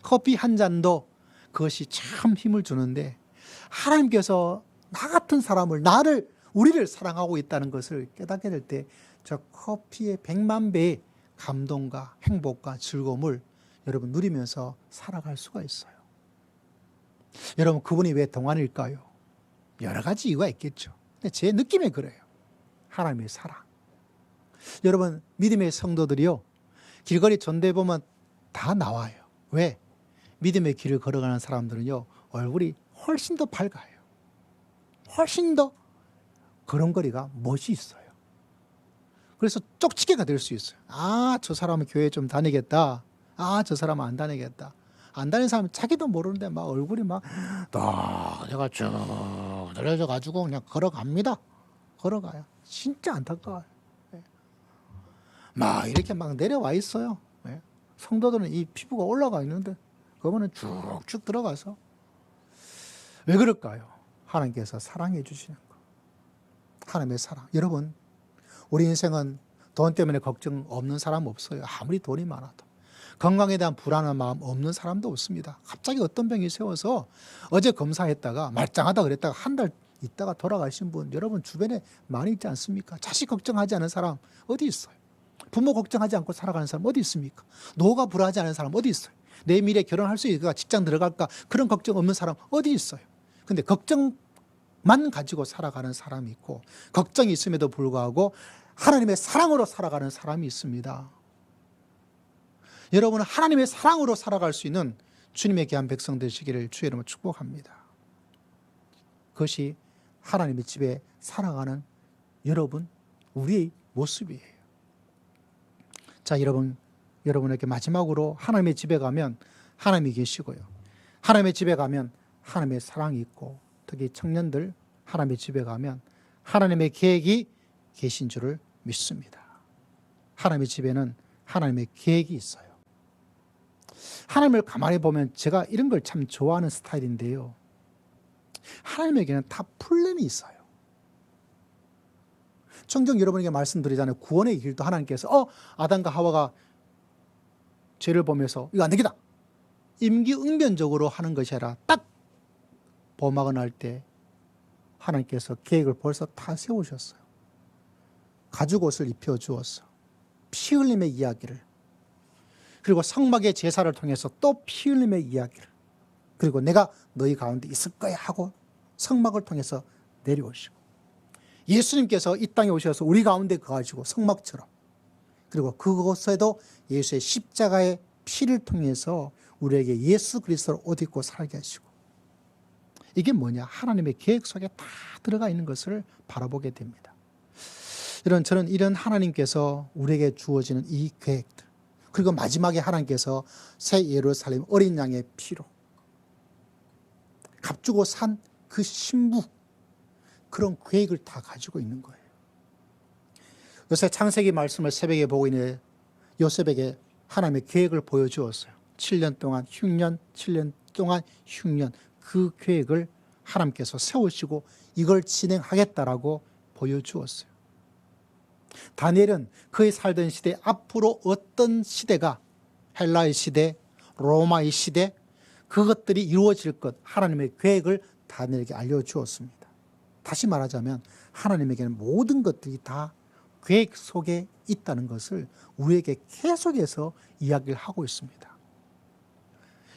B: 커피 한 잔도 그것이 참 힘을 주는데 하나님께서 나 같은 사람을 우리를 사랑하고 있다는 것을 깨닫게 될 때 저 커피의 100만 배의 감동과 행복과 즐거움을 여러분 누리면서 살아갈 수가 있어요. 여러분 그분이 왜 동안일까요? 여러 가지 이유가 있겠죠. 근데 제 느낌에 그래요. 하나님의 사랑. 여러분 믿음의 성도들이요. 길거리 전도해 보면 다 나와요. 왜? 믿음의 길을 걸어가는 사람들은요. 얼굴이 훨씬 더 밝아요. 훨씬 더 걸음걸이가 멋이 있어요. 그래서 쪽지게가 될 수 있어요. 저 사람은 교회 좀 다니겠다. 저 사람은 안 다니겠다. 안 다니는 사람은 자기도 모르는데 막 얼굴이 내가 쭉 늘어져 가지고 그냥 걸어갑니다. 걸어가요. 진짜 안타까워요. 이렇게 내려와 있어요. 성도들은 이 피부가 올라가 있는데 그거는 쭉쭉 들어가서 왜 그럴까요? 하나님께서 사랑해 주시는 거. 하나님의 사랑. 여러분 우리 인생은 돈 때문에 걱정 없는 사람 없어요. 아무리 돈이 많아도. 건강에 대한 불안한 마음 없는 사람도 없습니다. 갑자기 어떤 병이 세워서 어제 검사했다가 말짱하다 그랬다가 한 달 있다가 돌아가신 분 여러분 주변에 많이 있지 않습니까? 자식 걱정하지 않은 사람 어디 있어요? 부모 걱정하지 않고 살아가는 사람 어디 있습니까? 노후가 불안하지 않은 사람 어디 있어요? 내 미래 결혼할 수 있을까? 직장 들어갈까? 그런 걱정 없는 사람 어디 있어요? 근데 걱정만 가지고 살아가는 사람이 있고 걱정이 있음에도 불구하고 하나님의 사랑으로 살아가는 사람이 있습니다. 여러분은 하나님의 사랑으로 살아갈 수 있는 주님의 귀한 백성 되시기를 주의 이름으로 축복합니다. 그것이 하나님의 집에 살아가는 여러분, 우리의 모습이에요. 자, 여러분에게 마지막으로 하나님의 집에 가면 하나님이 계시고요. 하나님의 집에 가면 하나님의 사랑이 있고 특히 청년들 하나님의 집에 가면 하나님의 계획이 계신 줄을 믿습니다. 하나님의 집에는 하나님의 계획이 있어요. 하나님을 가만히 보면 제가 이런 걸 참 좋아하는 스타일인데요. 하나님에게는 다 플랜이 있어요. 종종 여러분에게 말씀드리잖아요. 구원의 길도 하나님께서 아담과 하와가 죄를 보면서 이거 안 되겠다. 임기응변적으로 하는 것이 아니라 딱 범하고 날 때 하나님께서 계획을 벌써 다 세우셨어요. 가죽옷을 입혀주었어. 피 흘림의 이야기를, 그리고 성막의 제사를 통해서 또 피 흘림의 이야기를, 그리고 내가 너희 가운데 있을 거야 하고 성막을 통해서 내려오시고, 예수님께서 이 땅에 오셔서 우리 가운데 거하시고 성막처럼, 그리고 그곳에도 예수의 십자가의 피를 통해서 우리에게 예수 그리스도를 옷 입고 살게 하시고, 이게 뭐냐? 하나님의 계획 속에 다 들어가 있는 것을 바라보게 됩니다. 저는 이런 하나님께서 우리에게 주어지는 이 계획들, 그리고 마지막에 하나님께서 새 예루살렘 어린 양의 피로 값주고 산 그 신부, 그런 계획을 다 가지고 있는 거예요. 요새 창세기 말씀을 새벽에 보고 있는 요셉에게 하나님의 계획을 보여주었어요. 7년 동안 흉년, 7년 동안 흉년, 그 계획을 하나님께서 세우시고 이걸 진행하겠다라고 보여주었어요. 다니엘은 그의 살던 시대 앞으로 어떤 시대가, 헬라의 시대, 로마의 시대, 그것들이 이루어질 것, 하나님의 계획을 다니엘에게 알려주었습니다. 다시 말하자면 하나님에게는 모든 것들이 다 계획 속에 있다는 것을 우리에게 계속해서 이야기를 하고 있습니다.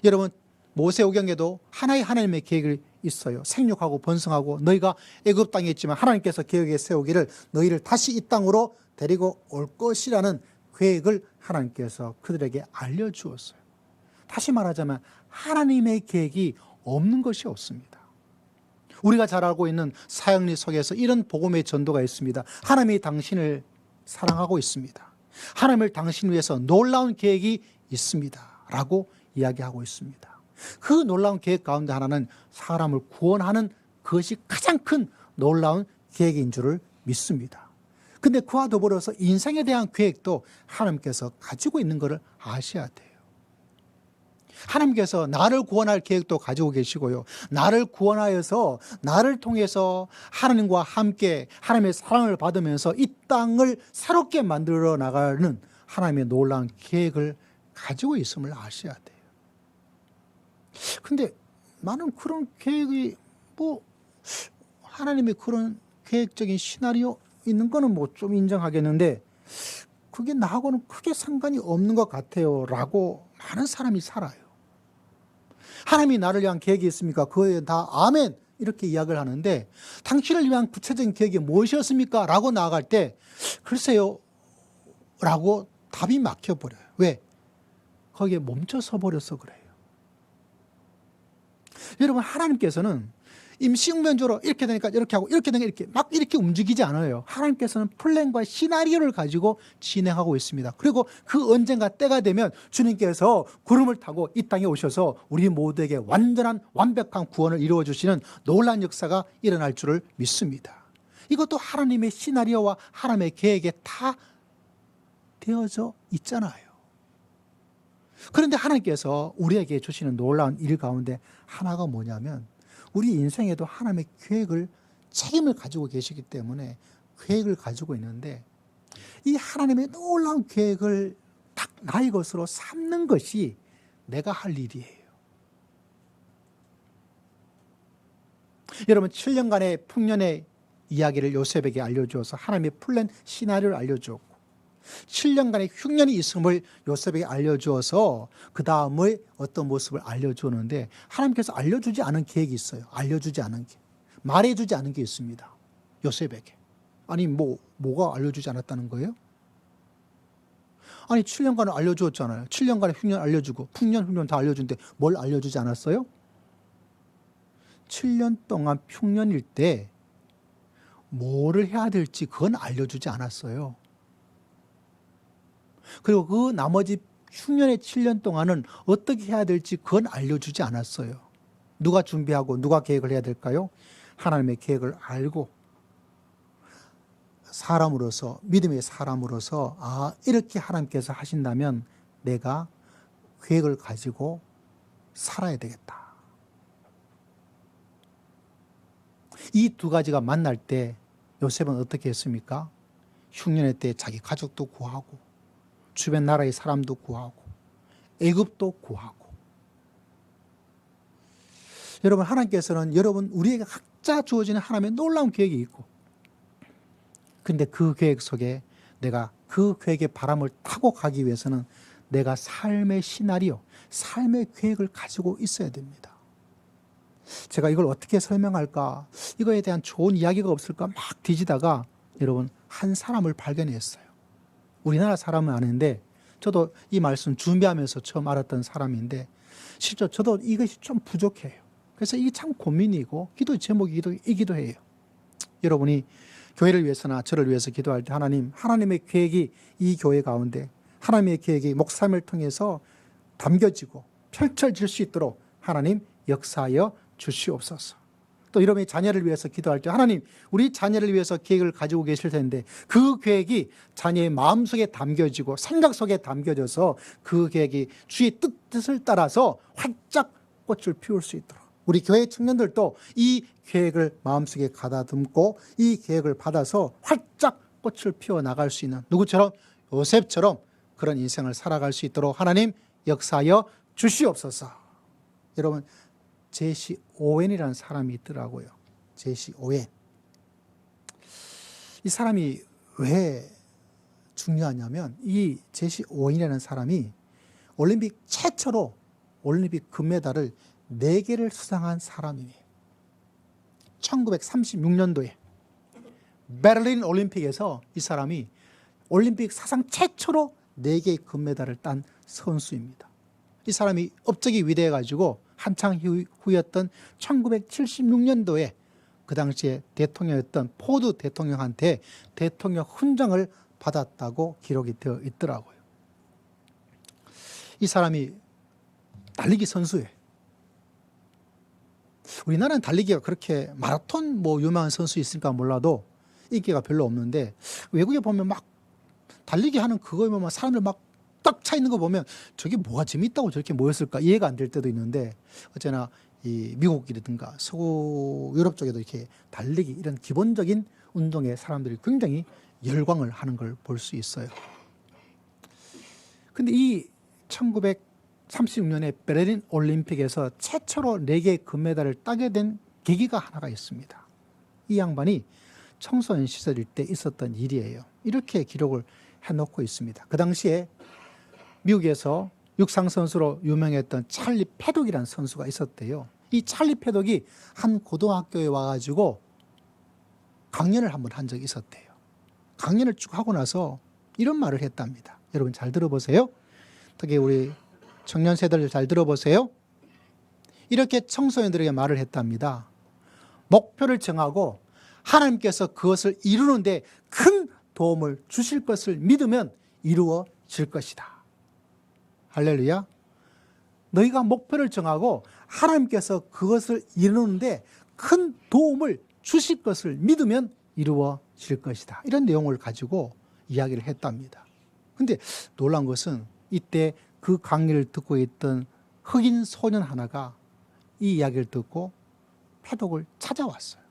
B: 여러분, 모세오경에도 하나의 하나님의 계획이 있어요. 생육하고 번성하고 너희가 애굽 땅에 있지만 하나님께서 계획에 세우기를 너희를 다시 이 땅으로 데리고 올 것이라는 계획을 하나님께서 그들에게 알려주었어요. 다시 말하자면 하나님의 계획이 없는 것이 없습니다. 우리가 잘 알고 있는 사역리 속에서 이런 복음의 전도가 있습니다. 하나님이 당신을 사랑하고 있습니다. 하나님을 당신 위해서 놀라운 계획이 있습니다 라고 이야기하고 있습니다. 그 놀라운 계획 가운데 하나는 사람을 구원하는 그것이 가장 큰 놀라운 계획인 줄을 믿습니다. 근데 그와 더불어서 인생에 대한 계획도 하나님께서 가지고 있는 것을 아셔야 돼요. 하나님께서 나를 구원할 계획도 가지고 계시고요. 나를 구원하여서 나를 통해서 하나님과 함께 하나님의 사랑을 받으면서 이 땅을 새롭게 만들어 나가는 하나님의 놀라운 계획을 가지고 있음을 아셔야 돼요. 근데 나는 그런 계획이 하나님의 그런 계획적인 시나리오 있는 거는 좀 인정하겠는데 그게 나하고는 크게 상관이 없는 것 같아요 라고 많은 사람이 살아요. 하나님이 나를 위한 계획이 있습니까? 그거에 다 아멘 이렇게 이야기를 하는데 당신을 위한 구체적인 계획이 무엇이었습니까? 라고 나아갈 때 글쎄요 라고 답이 막혀버려요. 왜? 거기에 멈춰서 버려서 그래요. 여러분, 하나님께서는 임시응변적으로 이렇게 되니까 이렇게 하고 이렇게 되니까 이렇게 막 이렇게 움직이지 않아요. 하나님께서는 플랜과 시나리오를 가지고 진행하고 있습니다. 그리고 그 언젠가 때가 되면 주님께서 구름을 타고 이 땅에 오셔서 우리 모두에게 완전한 완벽한 구원을 이루어 주시는 놀라운 역사가 일어날 줄을 믿습니다. 이것도 하나님의 시나리오와 하나님의 계획에 다 되어져 있잖아요. 그런데 하나님께서 우리에게 주시는 놀라운 일 가운데 하나가 뭐냐면 우리 인생에도 하나님의 계획을, 책임을 가지고 계시기 때문에 계획을 가지고 있는데 이 하나님의 놀라운 계획을 딱 나의 것으로 삼는 것이 내가 할 일이에요. 여러분, 7년간의 풍년의 이야기를 요셉에게 알려주어서 하나님의 플랜 시나리오를 알려주었고 7년간의 흉년이 있음을 요셉에게 알려주어서 그 다음에 어떤 모습을 알려주었는데 하나님께서 알려주지 않은 계획이 있어요. 알려주지 않은 게, 말해주지 않은 게 있습니다. 요셉에게. 아니 뭐가 알려주지 않았다는 거예요? 아니 7년간을 알려주었잖아요. 7년간의 흉년 알려주고 풍년 흉년 다 알려주는데 뭘 알려주지 않았어요? 7년 동안 흉년일 때 뭐를 해야 될지 그건 알려주지 않았어요. 그리고 그 나머지 흉년의 7년 동안은 어떻게 해야 될지 그건 알려주지 않았어요. 누가 준비하고 누가 계획을 해야 될까요? 하나님의 계획을 알고 사람으로서, 믿음의 사람으로서 이렇게 하나님께서 하신다면 내가 계획을 가지고 살아야 되겠다. 이 두 가지가 만날 때 요셉은 어떻게 했습니까? 흉년의 때 자기 가족도 구하고 주변 나라의 사람도 구하고 애굽도 구하고. 여러분, 하나님께서는 우리에게 각자 주어지는 하나님의 놀라운 계획이 있고, 근데 그 계획 속에 내가 그 계획의 바람을 타고 가기 위해서는 내가 삶의 시나리오, 삶의 계획을 가지고 있어야 됩니다. 제가 이걸 어떻게 설명할까, 이거에 대한 좋은 이야기가 없을까 막 뒤지다가 여러분, 한 사람을 발견했어요. 우리나라 사람은 아는데 저도 이 말씀 준비하면서 처음 알았던 사람인데 실제 저도 이것이 좀 부족해요. 그래서 이게 참 고민이고 기도 제목이기도 해요. 여러분이 교회를 위해서나 저를 위해서 기도할 때 하나님의 계획이 이 교회 가운데, 하나님의 계획이 목사님을 통해서 담겨지고 펼쳐질 수 있도록 하나님 역사하여 주시옵소서. 또 여러분의 자녀를 위해서 기도할 때 하나님, 우리 자녀를 위해서 계획을 가지고 계실 텐데 그 계획이 자녀의 마음속에 담겨지고 생각 속에 담겨져서 그 계획이 주의 뜻을 따라서 활짝 꽃을 피울 수 있도록 우리 교회 청년들도 이 계획을 마음속에 가다듬고 이 계획을 받아서 활짝 꽃을 피워나갈 수 있는, 누구처럼? 요셉처럼 그런 인생을 살아갈 수 있도록 하나님 역사하여 주시옵소서. 여러분, 제시 오웬이라는 사람이 있더라고요. 제시 오웬. 이 사람이 왜 중요하냐면 이 제시 오웬이라는 사람이 올림픽 최초로 올림픽 금메달을 4개를 수상한 사람이에요. 1936년도에 베를린 올림픽에서 이 사람이 올림픽 사상 최초로 4개의 금메달을 딴 선수입니다. 이 사람이 업적이 위대해가지고 한창 후였던 1976년도에 그 당시에 대통령이었던 포드 대통령한테 대통령 훈장을 받았다고 기록이 되어 있더라고요. 이 사람이 달리기 선수예요. 우리나라는 달리기가 그렇게 마라톤 유명한 선수 있으니까 몰라도 인기가 별로 없는데, 외국에 보면 막 달리기 하는 그거에 막 사람들 막 딱 차 있는 거 보면 저게 뭐가 재밌다고 저렇게 모였을까 이해가 안 될 때도 있는데, 어쨌거나 이 미국이라든가 서구 유럽 쪽에도 이렇게 달리기 이런 기본적인 운동에 사람들이 굉장히 열광을 하는 걸 볼 수 있어요. 근데 이 1936년에 베를린 올림픽에서 최초로 4개의 금메달을 따게 된 계기가 하나가 있습니다. 이 양반이 청소년 시절일 때 있었던 일이에요. 이렇게 기록을 해놓고 있습니다. 그 당시에 미국에서 육상 선수로 유명했던 찰리 패독이라는 선수가 있었대요. 이 찰리 패독이 한 고등학교에 와가지고 강연을 한번 한 적이 있었대요. 강연을 쭉 하고 나서 이런 말을 했답니다. 여러분 잘 들어보세요. 특히 우리 청년 세대들 잘 들어보세요. 이렇게 청소년들에게 말을 했답니다. 목표를 정하고 하나님께서 그것을 이루는데 큰 도움을 주실 것을 믿으면 이루어질 것이다. 할렐루야. 너희가 목표를 정하고 하나님께서 그것을 이루는데 큰 도움을 주실 것을 믿으면 이루어질 것이다. 이런 내용을 가지고 이야기를 했답니다. 근데 놀라운 것은 이때 그 강의를 듣고 있던 흑인 소년 하나가 이 이야기를 듣고 패독을 찾아왔어요.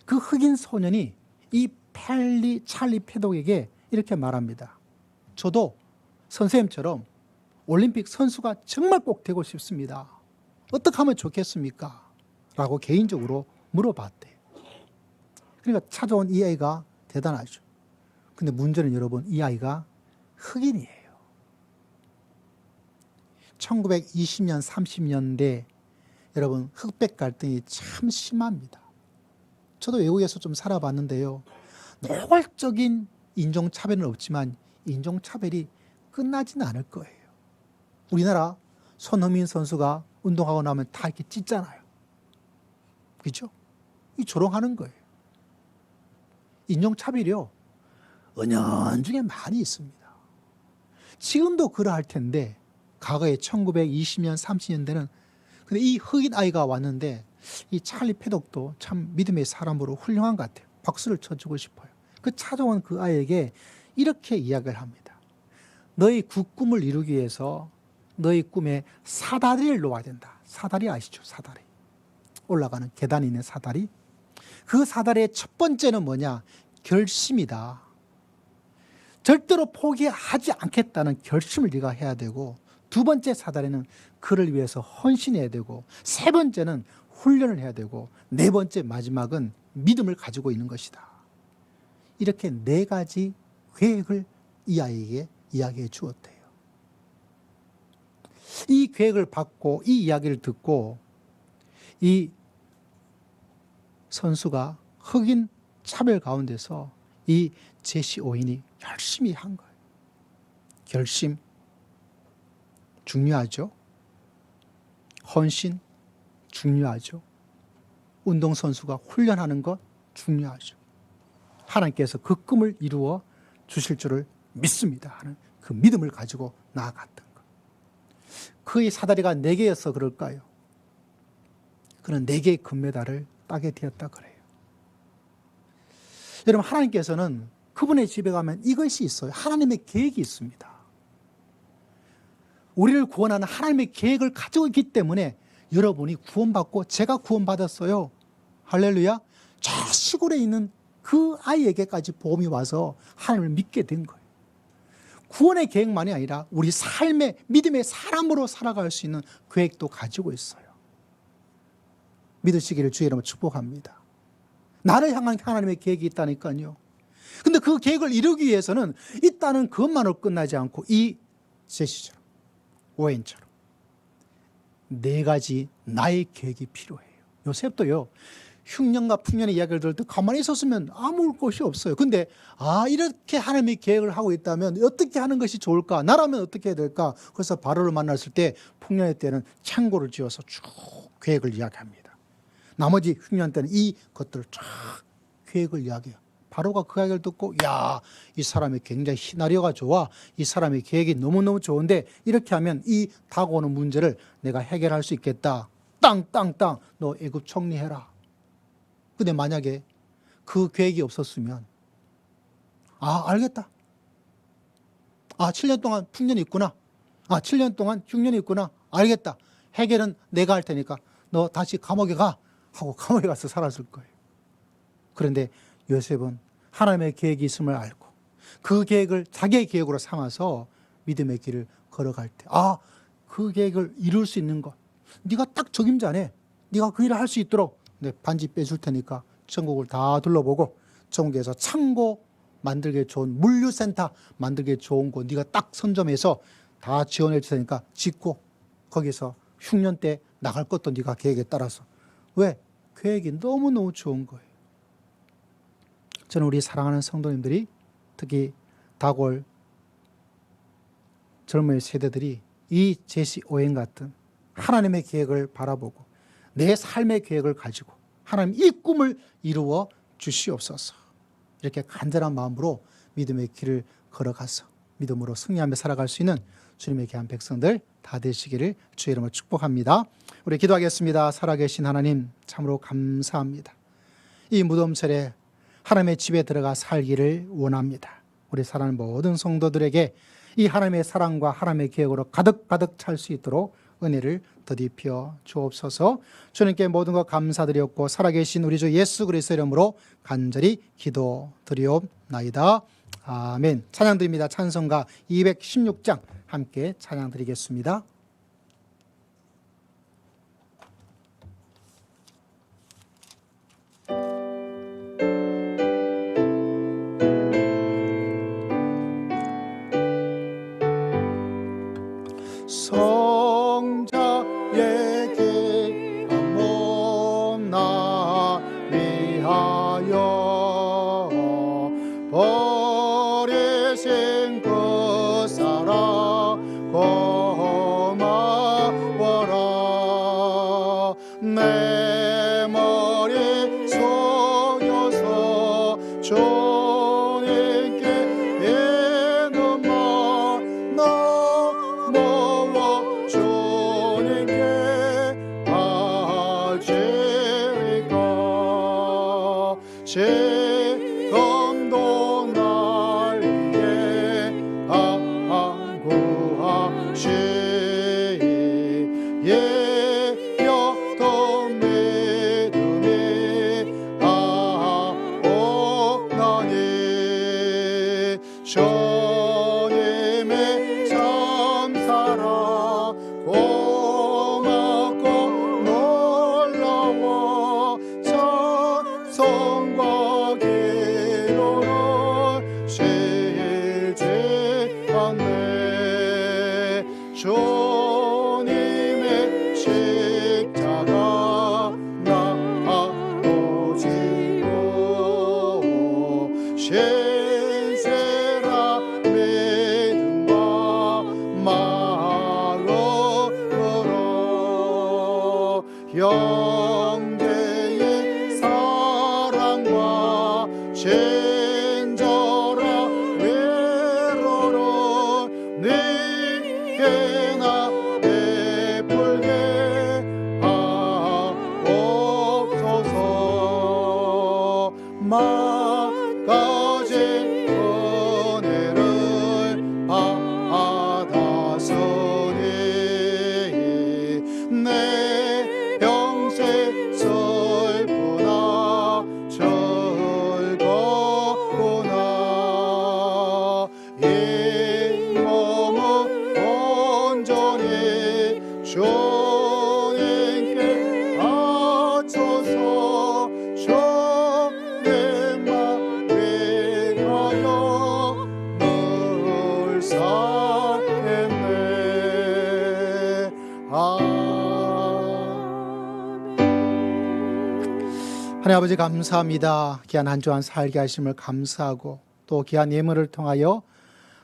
B: 그 흑인 소년이 이 찰리 패독에게 이렇게 말합니다. 저도 선생님처럼 올림픽 선수가 정말 꼭 되고 싶습니다. 어떻게 하면 좋겠습니까? 라고 개인적으로 물어봤대요. 그러니까 찾아온 이 아이가 대단하죠. 근데 문제는 여러분, 이 아이가 흑인이에요. 1920년, 30년대 여러분, 흑백 갈등이 참 심합니다. 저도 외국에서 좀 살아봤는데요. 노골적인 인종차별은 없지만 인종차별이 끝나지는 않을 거예요. 우리나라 손흥민 선수가 운동하고 나면 다 이렇게 찢잖아요. 그렇죠? 이 조롱하는 거예요. 인종차별이요, 은연중에 많이 있습니다. 지금도 그러할 텐데 과거에 1920년, 30년대는 근데 이 흑인 아이가 왔는데 이 찰리 패독도 참 믿음의 사람으로 훌륭한 것 같아요. 박수를 쳐주고 싶어요. 그 찾아온 그 아이에게 이렇게 이야기를 합니다. 너희 그 꿈을 이루기 위해서 너희 꿈에 사다리를 놓아야 된다. 사다리 아시죠? 사다리. 올라가는 계단이 있는 사다리. 그 사다리의 첫 번째는 뭐냐? 결심이다. 절대로 포기하지 않겠다는 결심을 네가 해야 되고, 두 번째 사다리는 그를 위해서 헌신해야 되고, 세 번째는 훈련을 해야 되고, 네 번째 마지막은 믿음을 가지고 있는 것이다. 이렇게 네 가지 계획을 이 아이에게 이야기해 주었대요. 이 계획을 받고 이 이야기를 듣고 이 선수가 흑인 차별 가운데서 이 제시 오웬이 열심히 한 거예요. 결심 중요하죠. 헌신 중요하죠. 운동선수가 훈련하는 것 중요하죠. 하나님께서 그 꿈을 이루어 주실 줄을 믿습니다 하는 그 믿음을 가지고 나아갔던 것. 그의 사다리가 4개여서 그럴까요? 그는 4개의 금메달을 따게 되었다 그래요. 여러분, 하나님께서는 그분의 집에 가면 이것이 있어요. 하나님의 계획이 있습니다. 우리를 구원하는 하나님의 계획을 가지고 있기 때문에 여러분이 구원받고 제가 구원받았어요. 할렐루야. 저 시골에 있는 그 아이에게까지 복음이 와서 하나님을 믿게 된 거예요. 구원의 계획만이 아니라 우리 삶의 믿음의 사람으로 살아갈 수 있는 계획도 가지고 있어요. 믿으시기를 주의 이름으로 축복합니다. 나를 향한 하나님의 계획이 있다니까요. 근데 그 계획을 이루기 위해서는 있다는 것만으로 끝나지 않고 이 제시처럼 오웬처럼 4가지 나의 계획이 필요해요. 요셉도요, 흉년과 풍년의 이야기를 들을 때 가만히 있었으면 아무 것이 없어요. 근데 이렇게 하나님이 계획을 하고 있다면 어떻게 하는 것이 좋을까? 나라면 어떻게 해야 될까? 그래서 바로를 만났을 때 풍년의 때는 창고를 지어서 쭉 계획을 이야기합니다. 나머지 흉년 때는 이 것들을 쫙 계획을 이야기해요. 바로가 그 이야기를 듣고 이 사람이 굉장히 시나리오가 좋아. 이 사람의 계획이 너무너무 좋은데 이렇게 하면 이 다가오는 문제를 내가 해결할 수 있겠다. 땅땅땅 너 애굽 정리해라. 근데 만약에 그 계획이 없었으면 알겠다. 7년 동안 풍년이 있구나. 7년 동안 흉년이 있구나. 알겠다. 해결은 내가 할 테니까 너 다시 감옥에 가 하고 감옥에 가서 살았을 거예요. 그런데 요셉은 하나님의 계획이 있음을 알고 그 계획을 자기의 계획으로 삼아서 믿음의 길을 걸어갈 때 그 계획을 이룰 수 있는 것, 네가 딱 적임자네. 네가 그 일을 할 수 있도록 내 반지 빼줄 테니까 전국을 다 둘러보고 전국에서 창고 만들기 좋은 물류센터 만들기 좋은 곳 네가 딱 선점해서 다 지원해 줄 테니까 짓고 거기서 흉년 때 나갈 것도 네가 계획에 따라서. 왜? 계획이 너무너무 좋은 거예요. 저는 우리 사랑하는 성도님들이 특히 다골 젊은 세대들이 이 제시 오웬 같은 하나님의 계획을 바라보고 내 삶의 계획을 가지고 하나님 이 꿈을 이루어 주시옵소서. 이렇게 간절한 마음으로 믿음의 길을 걸어가서 믿음으로 승리하며 살아갈 수 있는 주님의 귀한 백성들 다 되시기를 주의 이름으로 축복합니다. 우리 기도하겠습니다. 살아계신 하나님 참으로 감사합니다. 이 무덤철에 하나님의 집에 들어가 살기를 원합니다. 우리 사랑하는 모든 성도들에게 이 하나님의 사랑과 하나님의 계획으로 가득가득 찰 수 있도록 은혜를 더디펴 주옵소서. 주님께 모든 것 감사드렸고 살아계신 우리 주 예수 그리스도의 이름으로 간절히 기도드리옵나이다. 아멘. 찬양드립니다. 찬송가 216장 함께 찬양드리겠습니다. 성자에게 몸 나 위하여 버리신 그 사랑 고마워라. 내 머리 속여서 주님께 형제의 사랑과 친절한 외로로 네게나 베풀게 하옵소서. 만 가지 은혜를 받았으니 내 평생 슬프나 즐겁구나. 이 몸은 온전히 주님께 바쳐서 주님만 위하여 늘 살겠네. 하나님 아버지 감사합니다. 귀한 한 주간 살게 하심을 감사하고 또 귀한 예물을 통하여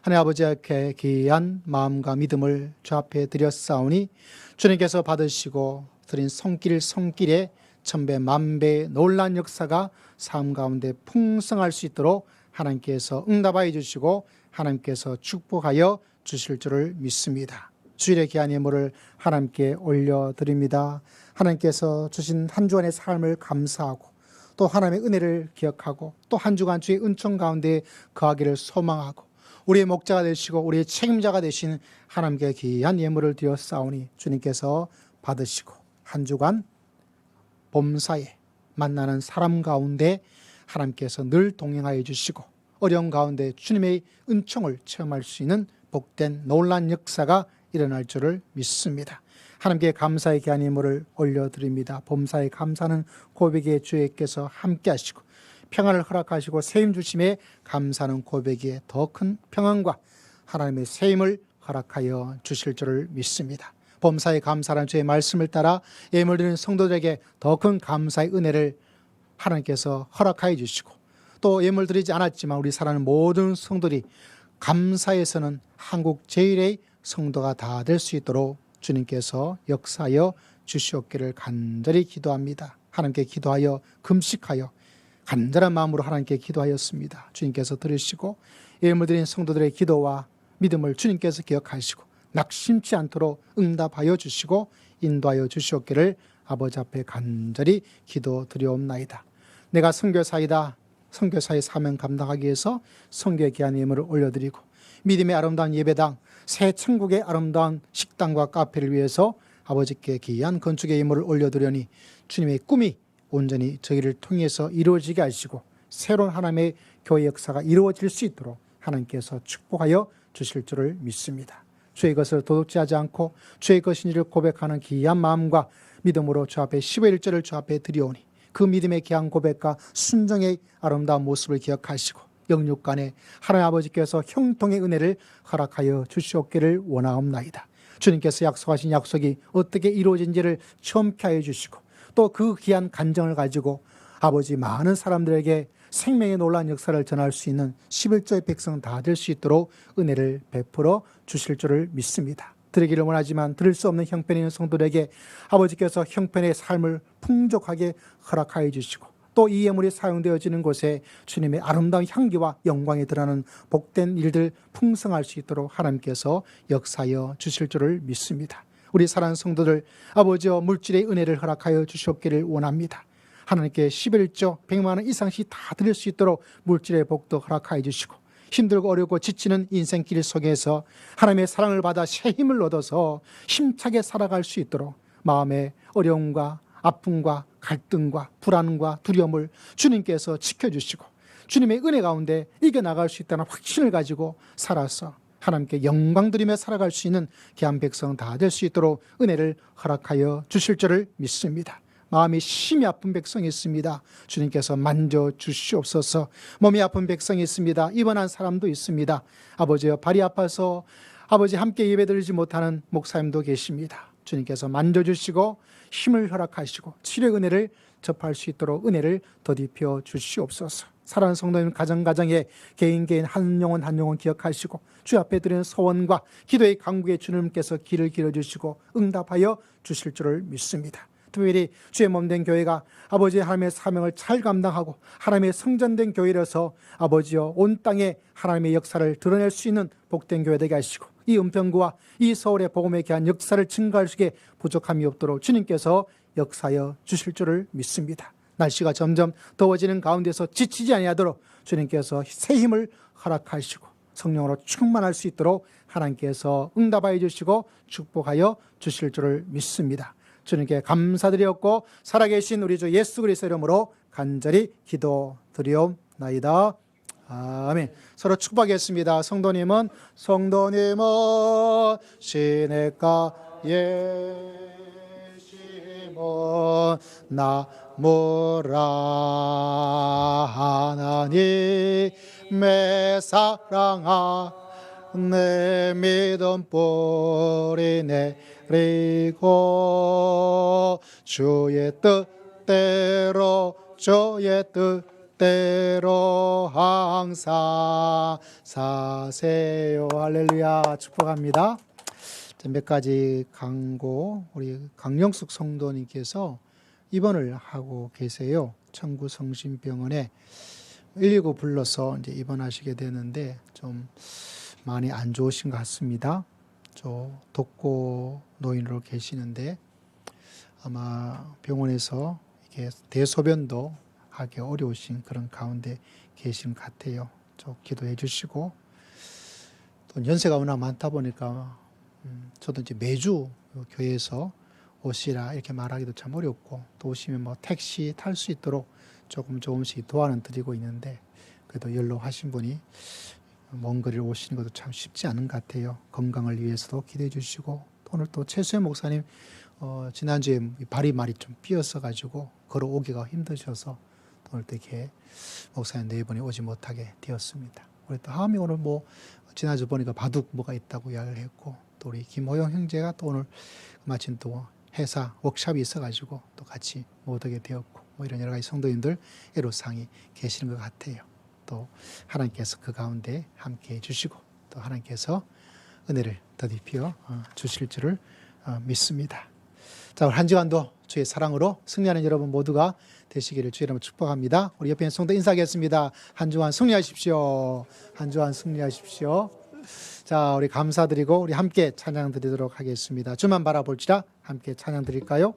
B: 하나님 아버지께 귀한 마음과 믿음을 주 앞에 드렸사오니 주님께서 받으시고 드린 손길에 천배 만배의 놀란 역사가 삶 가운데 풍성할 수 있도록 하나님께서 응답하여 주시고 하나님께서 축복하여 주실 줄을 믿습니다. 주일의 귀한 예물을 하나님께 올려드립니다. 하나님께서 주신 한 주간의 삶을 감사하고 또 하나님의 은혜를 기억하고 또 한 주간 주의 은총 가운데 거하기를 소망하고 우리의 목자가 되시고 우리의 책임자가 되신 하나님께 귀한 예물을 드렸사오니 주님께서 받으시고 한 주간 범사에 만나는 사람 가운데 하나님께서 늘 동행하여 주시고 어려운 가운데 주님의 은총을 체험할 수 있는 복된 놀란 역사가 일어날 줄을 믿습니다. 하나님께 감사의 귀한 예물을 올려드립니다. 범사에 감사하는 고백에 주께서 함께 하시고 평안을 허락하시고 세임 주심에 감사하는 고백에 더 큰 평안과 하나님의 세임을 허락하여 주실 줄을 믿습니다. 범사에 감사하는 주의 말씀을 따라 예물 드리는 성도들에게 더 큰 감사의 은혜를 하나님께서 허락하여 주시고 또 예물 드리지 않았지만 우리 사랑하는 모든 성도들이 감사에서는 한국 제일의 성도가 다 될 수 있도록 주님께서 역사하여 주시옵기를 간절히 기도합니다. 하나님께 기도하여 금식하여 간절한 마음으로 하나님께 기도하였습니다. 주님께서 들으시고 예물 드린 성도들의 기도와 믿음을 주님께서 기억하시고 낙심치 않도록 응답하여 주시고 인도하여 주시옵기를 아버지 앞에 간절히 기도드리옵나이다. 내가 선교사이다. 선교사의 사명 감당하기 위해서 선교에 귀한 예물을 올려드리고 믿음의 아름다운 예배당, 새 천국의 아름다운 식당과 카페를 위해서 아버지께 귀한 건축의 예물을 올려드려니 주님의 꿈이 온전히 저희를 통해서 이루어지게 하시고 새로운 하나님의 교회 역사가 이루어질 수 있도록 하나님께서 축복하여 주실 줄을 믿습니다. 주의 것을 도둑질하지 않고 주의 것인지를 고백하는 귀한 마음과 믿음으로 주 앞에 10의 1절을 주 앞에 드리오니 그 믿음의 귀한 고백과 순종의 아름다운 모습을 기억하시고 영육간에 하나님 아버지께서 형통의 은혜를 허락하여 주시옵기를 원하옵나이다. 주님께서 약속하신 약속이 어떻게 이루어진지를 체험케 하여 주시고 또 그 귀한 간정을 가지고 아버지 많은 사람들에게 생명의 놀라운 역사를 전할 수 있는 11조의 백성 다 될 수 있도록 은혜를 베풀어 주실 줄을 믿습니다. 드리기를 원하지만 드릴 수 없는 형편이 있는 성도들에게 아버지께서 형편의 삶을 풍족하게 허락하여 주시고 또 이 예물이 사용되어지는 곳에 주님의 아름다운 향기와 영광이 드러나는 복된 일들 풍성할 수 있도록 하나님께서 역사하여 주실 줄을 믿습니다. 우리 사랑하는 성도들 아버지여 물질의 은혜를 허락하여 주시옵기를 원합니다. 하나님께 11조 100만 원 이상씩 다 드릴 수 있도록 물질의 복도 허락하여 주시고 힘들고 어렵고 지치는 인생길 속에서 하나님의 사랑을 받아 새 힘을 얻어서 힘차게 살아갈 수 있도록 마음의 어려움과 아픔과 갈등과 불안과 두려움을 주님께서 지켜주시고 주님의 은혜 가운데 이겨나갈 수 있다는 확신을 가지고 살아서 하나님께 영광 드리며 살아갈 수 있는 귀한 백성 다 될 수 있도록 은혜를 허락하여 주실 줄을 믿습니다. 마음이 심히 아픈 백성이 있습니다. 주님께서 만져주시옵소서. 몸이 아픈 백성이 있습니다. 입원한 사람도 있습니다. 아버지여 발이 아파서 아버지 함께 예배드리지 못하는 목사님도 계십니다. 주님께서 만져주시고 힘을 허락하시고 치료의 은혜를 접할 수 있도록 은혜를 더딥혀 주시옵소서. 사랑하는 성도님 가정가정에 개인 한 영혼 한 영혼 기억하시고 주 앞에 드리는 소원과 기도의 강구에 주님께서 길을 길어주시고 응답하여 주실 줄을 믿습니다. 특별히 주의 몸된 교회가 아버지 하나님의 사명을 잘 감당하고 하나님의 성전된 교회라서 아버지여 온 땅에 하나님의 역사를 드러낼 수 있는 복된 교회 되게 하시고 이 은평구와 이 서울의 복음에 귀한 역사를 증가할 수 있게 부족함이 없도록 주님께서 역사하여 주실 줄을 믿습니다. 날씨가 점점 더워지는 가운데서 지치지 아니하도록 주님께서 새 힘을 허락하시고 성령으로 충만할 수 있도록 하나님께서 응답하여 주시고 축복하여 주실 줄을 믿습니다. 주님께 감사드렸고 살아계신 우리 주 예수 그리스도 이름으로 간절히 기도드리옵나이다. 아멘. 서로 축복하겠습니다. 성도님은 시냇가 예시모 나무라 하나님의 사랑아 내 믿음 뿌리 내리고 주의 뜻대로 항상 사세요. 할렐루야. 축복합니다. 몇 가지 강고 우리 강영숙 성도님께서 입원을 하고 계세요. 청구 성심병원에 119 불러서 이제 입원하시게 되는데 좀 많이 안 좋으신 것 같습니다. 저 독거 노인으로 계시는데 아마 병원에서 이게 대소변도 하기 어려우신 그런 가운데 계신 것 같아요. 좀 기도해 주시고 또 연세가 워낙 많다 보니까 저도 이제 매주 교회에서 오시라 이렇게 말하기도 참 어렵고 또 오시면 뭐 택시 탈 수 있도록 조금씩 도와는 드리고 있는데 그래도 연로하신 분이 먼 거리를 오시는 것도 참 쉽지 않은 것 같아요. 건강을 위해서도 기도해 주시고 오늘 또 최수현 목사님 지난주에 발이 많이 좀 삐었어 가지고 걸어오기가 힘드셔서 오늘 또 이렇게 목사님 네 분이 오지 못하게 되었습니다. 우리 또 하함이 오늘 뭐 지난주 보니까 바둑 뭐가 있다고 이야기를 했고 또 우리 김호영 형제가 또 오늘 마침 또 회사 워크숍이 있어가지고 또 같이 못 오게 되었고 뭐 이런 여러 가지 성도님들 애로사항이 계시는 것 같아요. 또 하나님께서 그 가운데 함께 해주시고 또 하나님께서 은혜를 더디피어 주실 줄을 믿습니다. 자, 오늘 한 주간도 주의 사랑으로 승리하는 여러분 모두가 되시기를 주의 이름으로 축복합니다. 우리 옆에 있는 성도 인사하겠습니다. 한 주간 승리하십시오. 한 주간 승리하십시오. 자, 우리 감사드리고 우리 함께 찬양 드리도록 하겠습니다. 주만 바라볼지라 함께 찬양 드릴까요?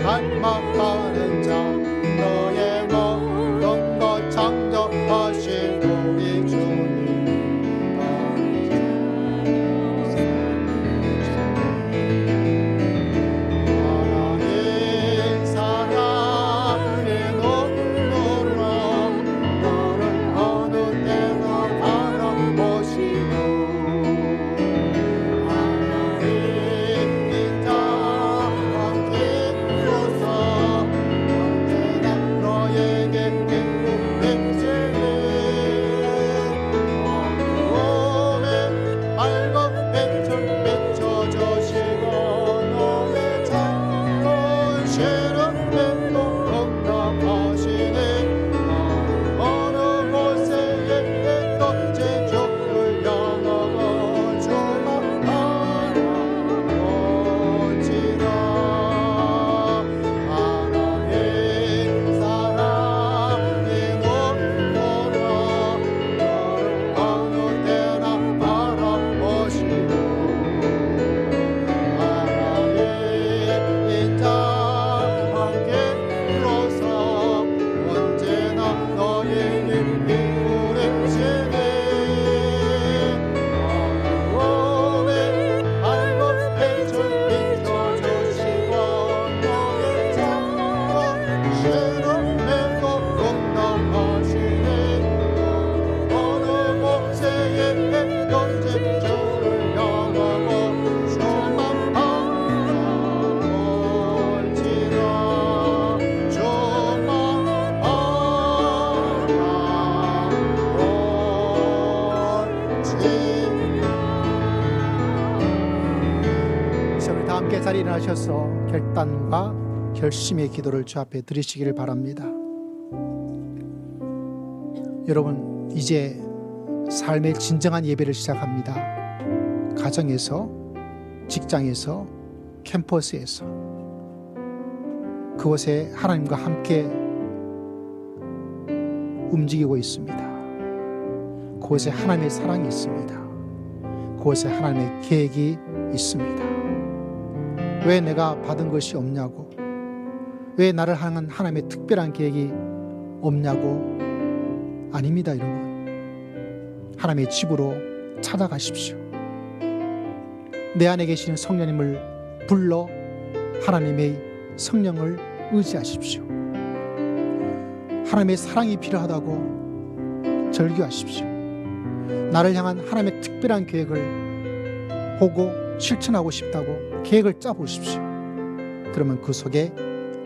B: 닮아가는 자 너의 모든 것 창조하신 우리 주님 하나님 사랑의 눈으로 너를 어느 때나 바라보시고 하나님 인자 너에게 행복했지니 어두움에 밝은 빛을 비춰주시고 너의 작은 시름에도 응답하시니 어느 곳에 있던 제주를 향하고 주만 바라보지라 하나님 사랑의 눈으로 너를 어느 때나 바라보시고 하나님 인자 함께 결단하셔서 결단과 결심의 기도를 주 앞에 드리시기를 바랍니다. 여러분, 이제 삶의 진정한 예배를 시작합니다. 가정에서, 직장에서, 캠퍼스에서, 그곳에 하나님과 함께 움직이고 있습니다. 그곳에 하나님의 사랑이 있습니다. 그곳에 하나님의 계획이 있습니다. 왜 내가 받은 것이 없냐고, 왜 나를 향한 하나님의 특별한 계획이 없냐고. 아닙니다, 여러분. 하나님의 집으로 찾아가십시오. 내 안에 계시는 성령님을 불러 하나님의 성령을 의지하십시오. 하나님의 사랑이 필요하다고 절규하십시오. 나를 향한 하나님의 특별한 계획을 보고 실천하고 싶다고 계획을 짜보십시오. 그러면 그 속에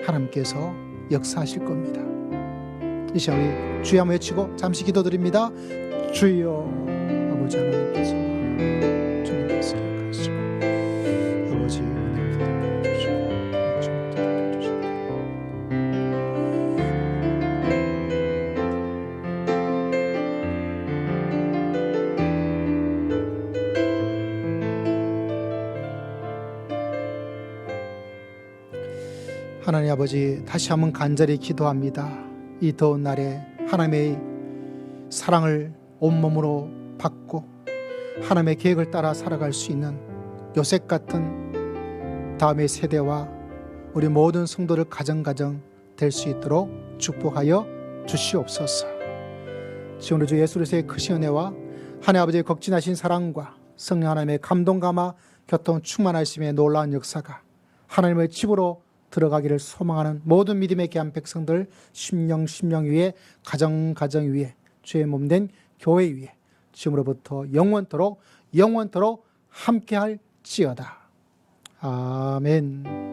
B: 하나님께서 역사하실 겁니다. 이 시간 우리 주여 한번 외치고 잠시 기도드립니다. 주여, 아버지 하나님께서 주님께서 역하시고 아버지 은혜를 부탁드려 주시고 하나님 아버지, 다시 한번 간절히 기도합니다. 이 더운 날에 하나님의 사랑을 온몸으로 받고 하나님의 계획을 따라 살아갈 수 있는 요셉 같은 다음의 세대와 우리 모든 성도들 가정 될 수 있도록 축복하여 주시옵소서. 지금 우리 주 예수 그리스도의 크신 은혜와 하나님 아버지의 극진하신 사랑과 성령 하나님의 감동 감화 교통 충만하심의 놀라운 역사가 하나님의 집으로 들어가기를 소망하는 모든 믿음의 귀한 백성들, 심령 위에, 가정 위에, 주의 몸된 교회 위에 지금으로부터 영원토록 함께할지어다. 아멘.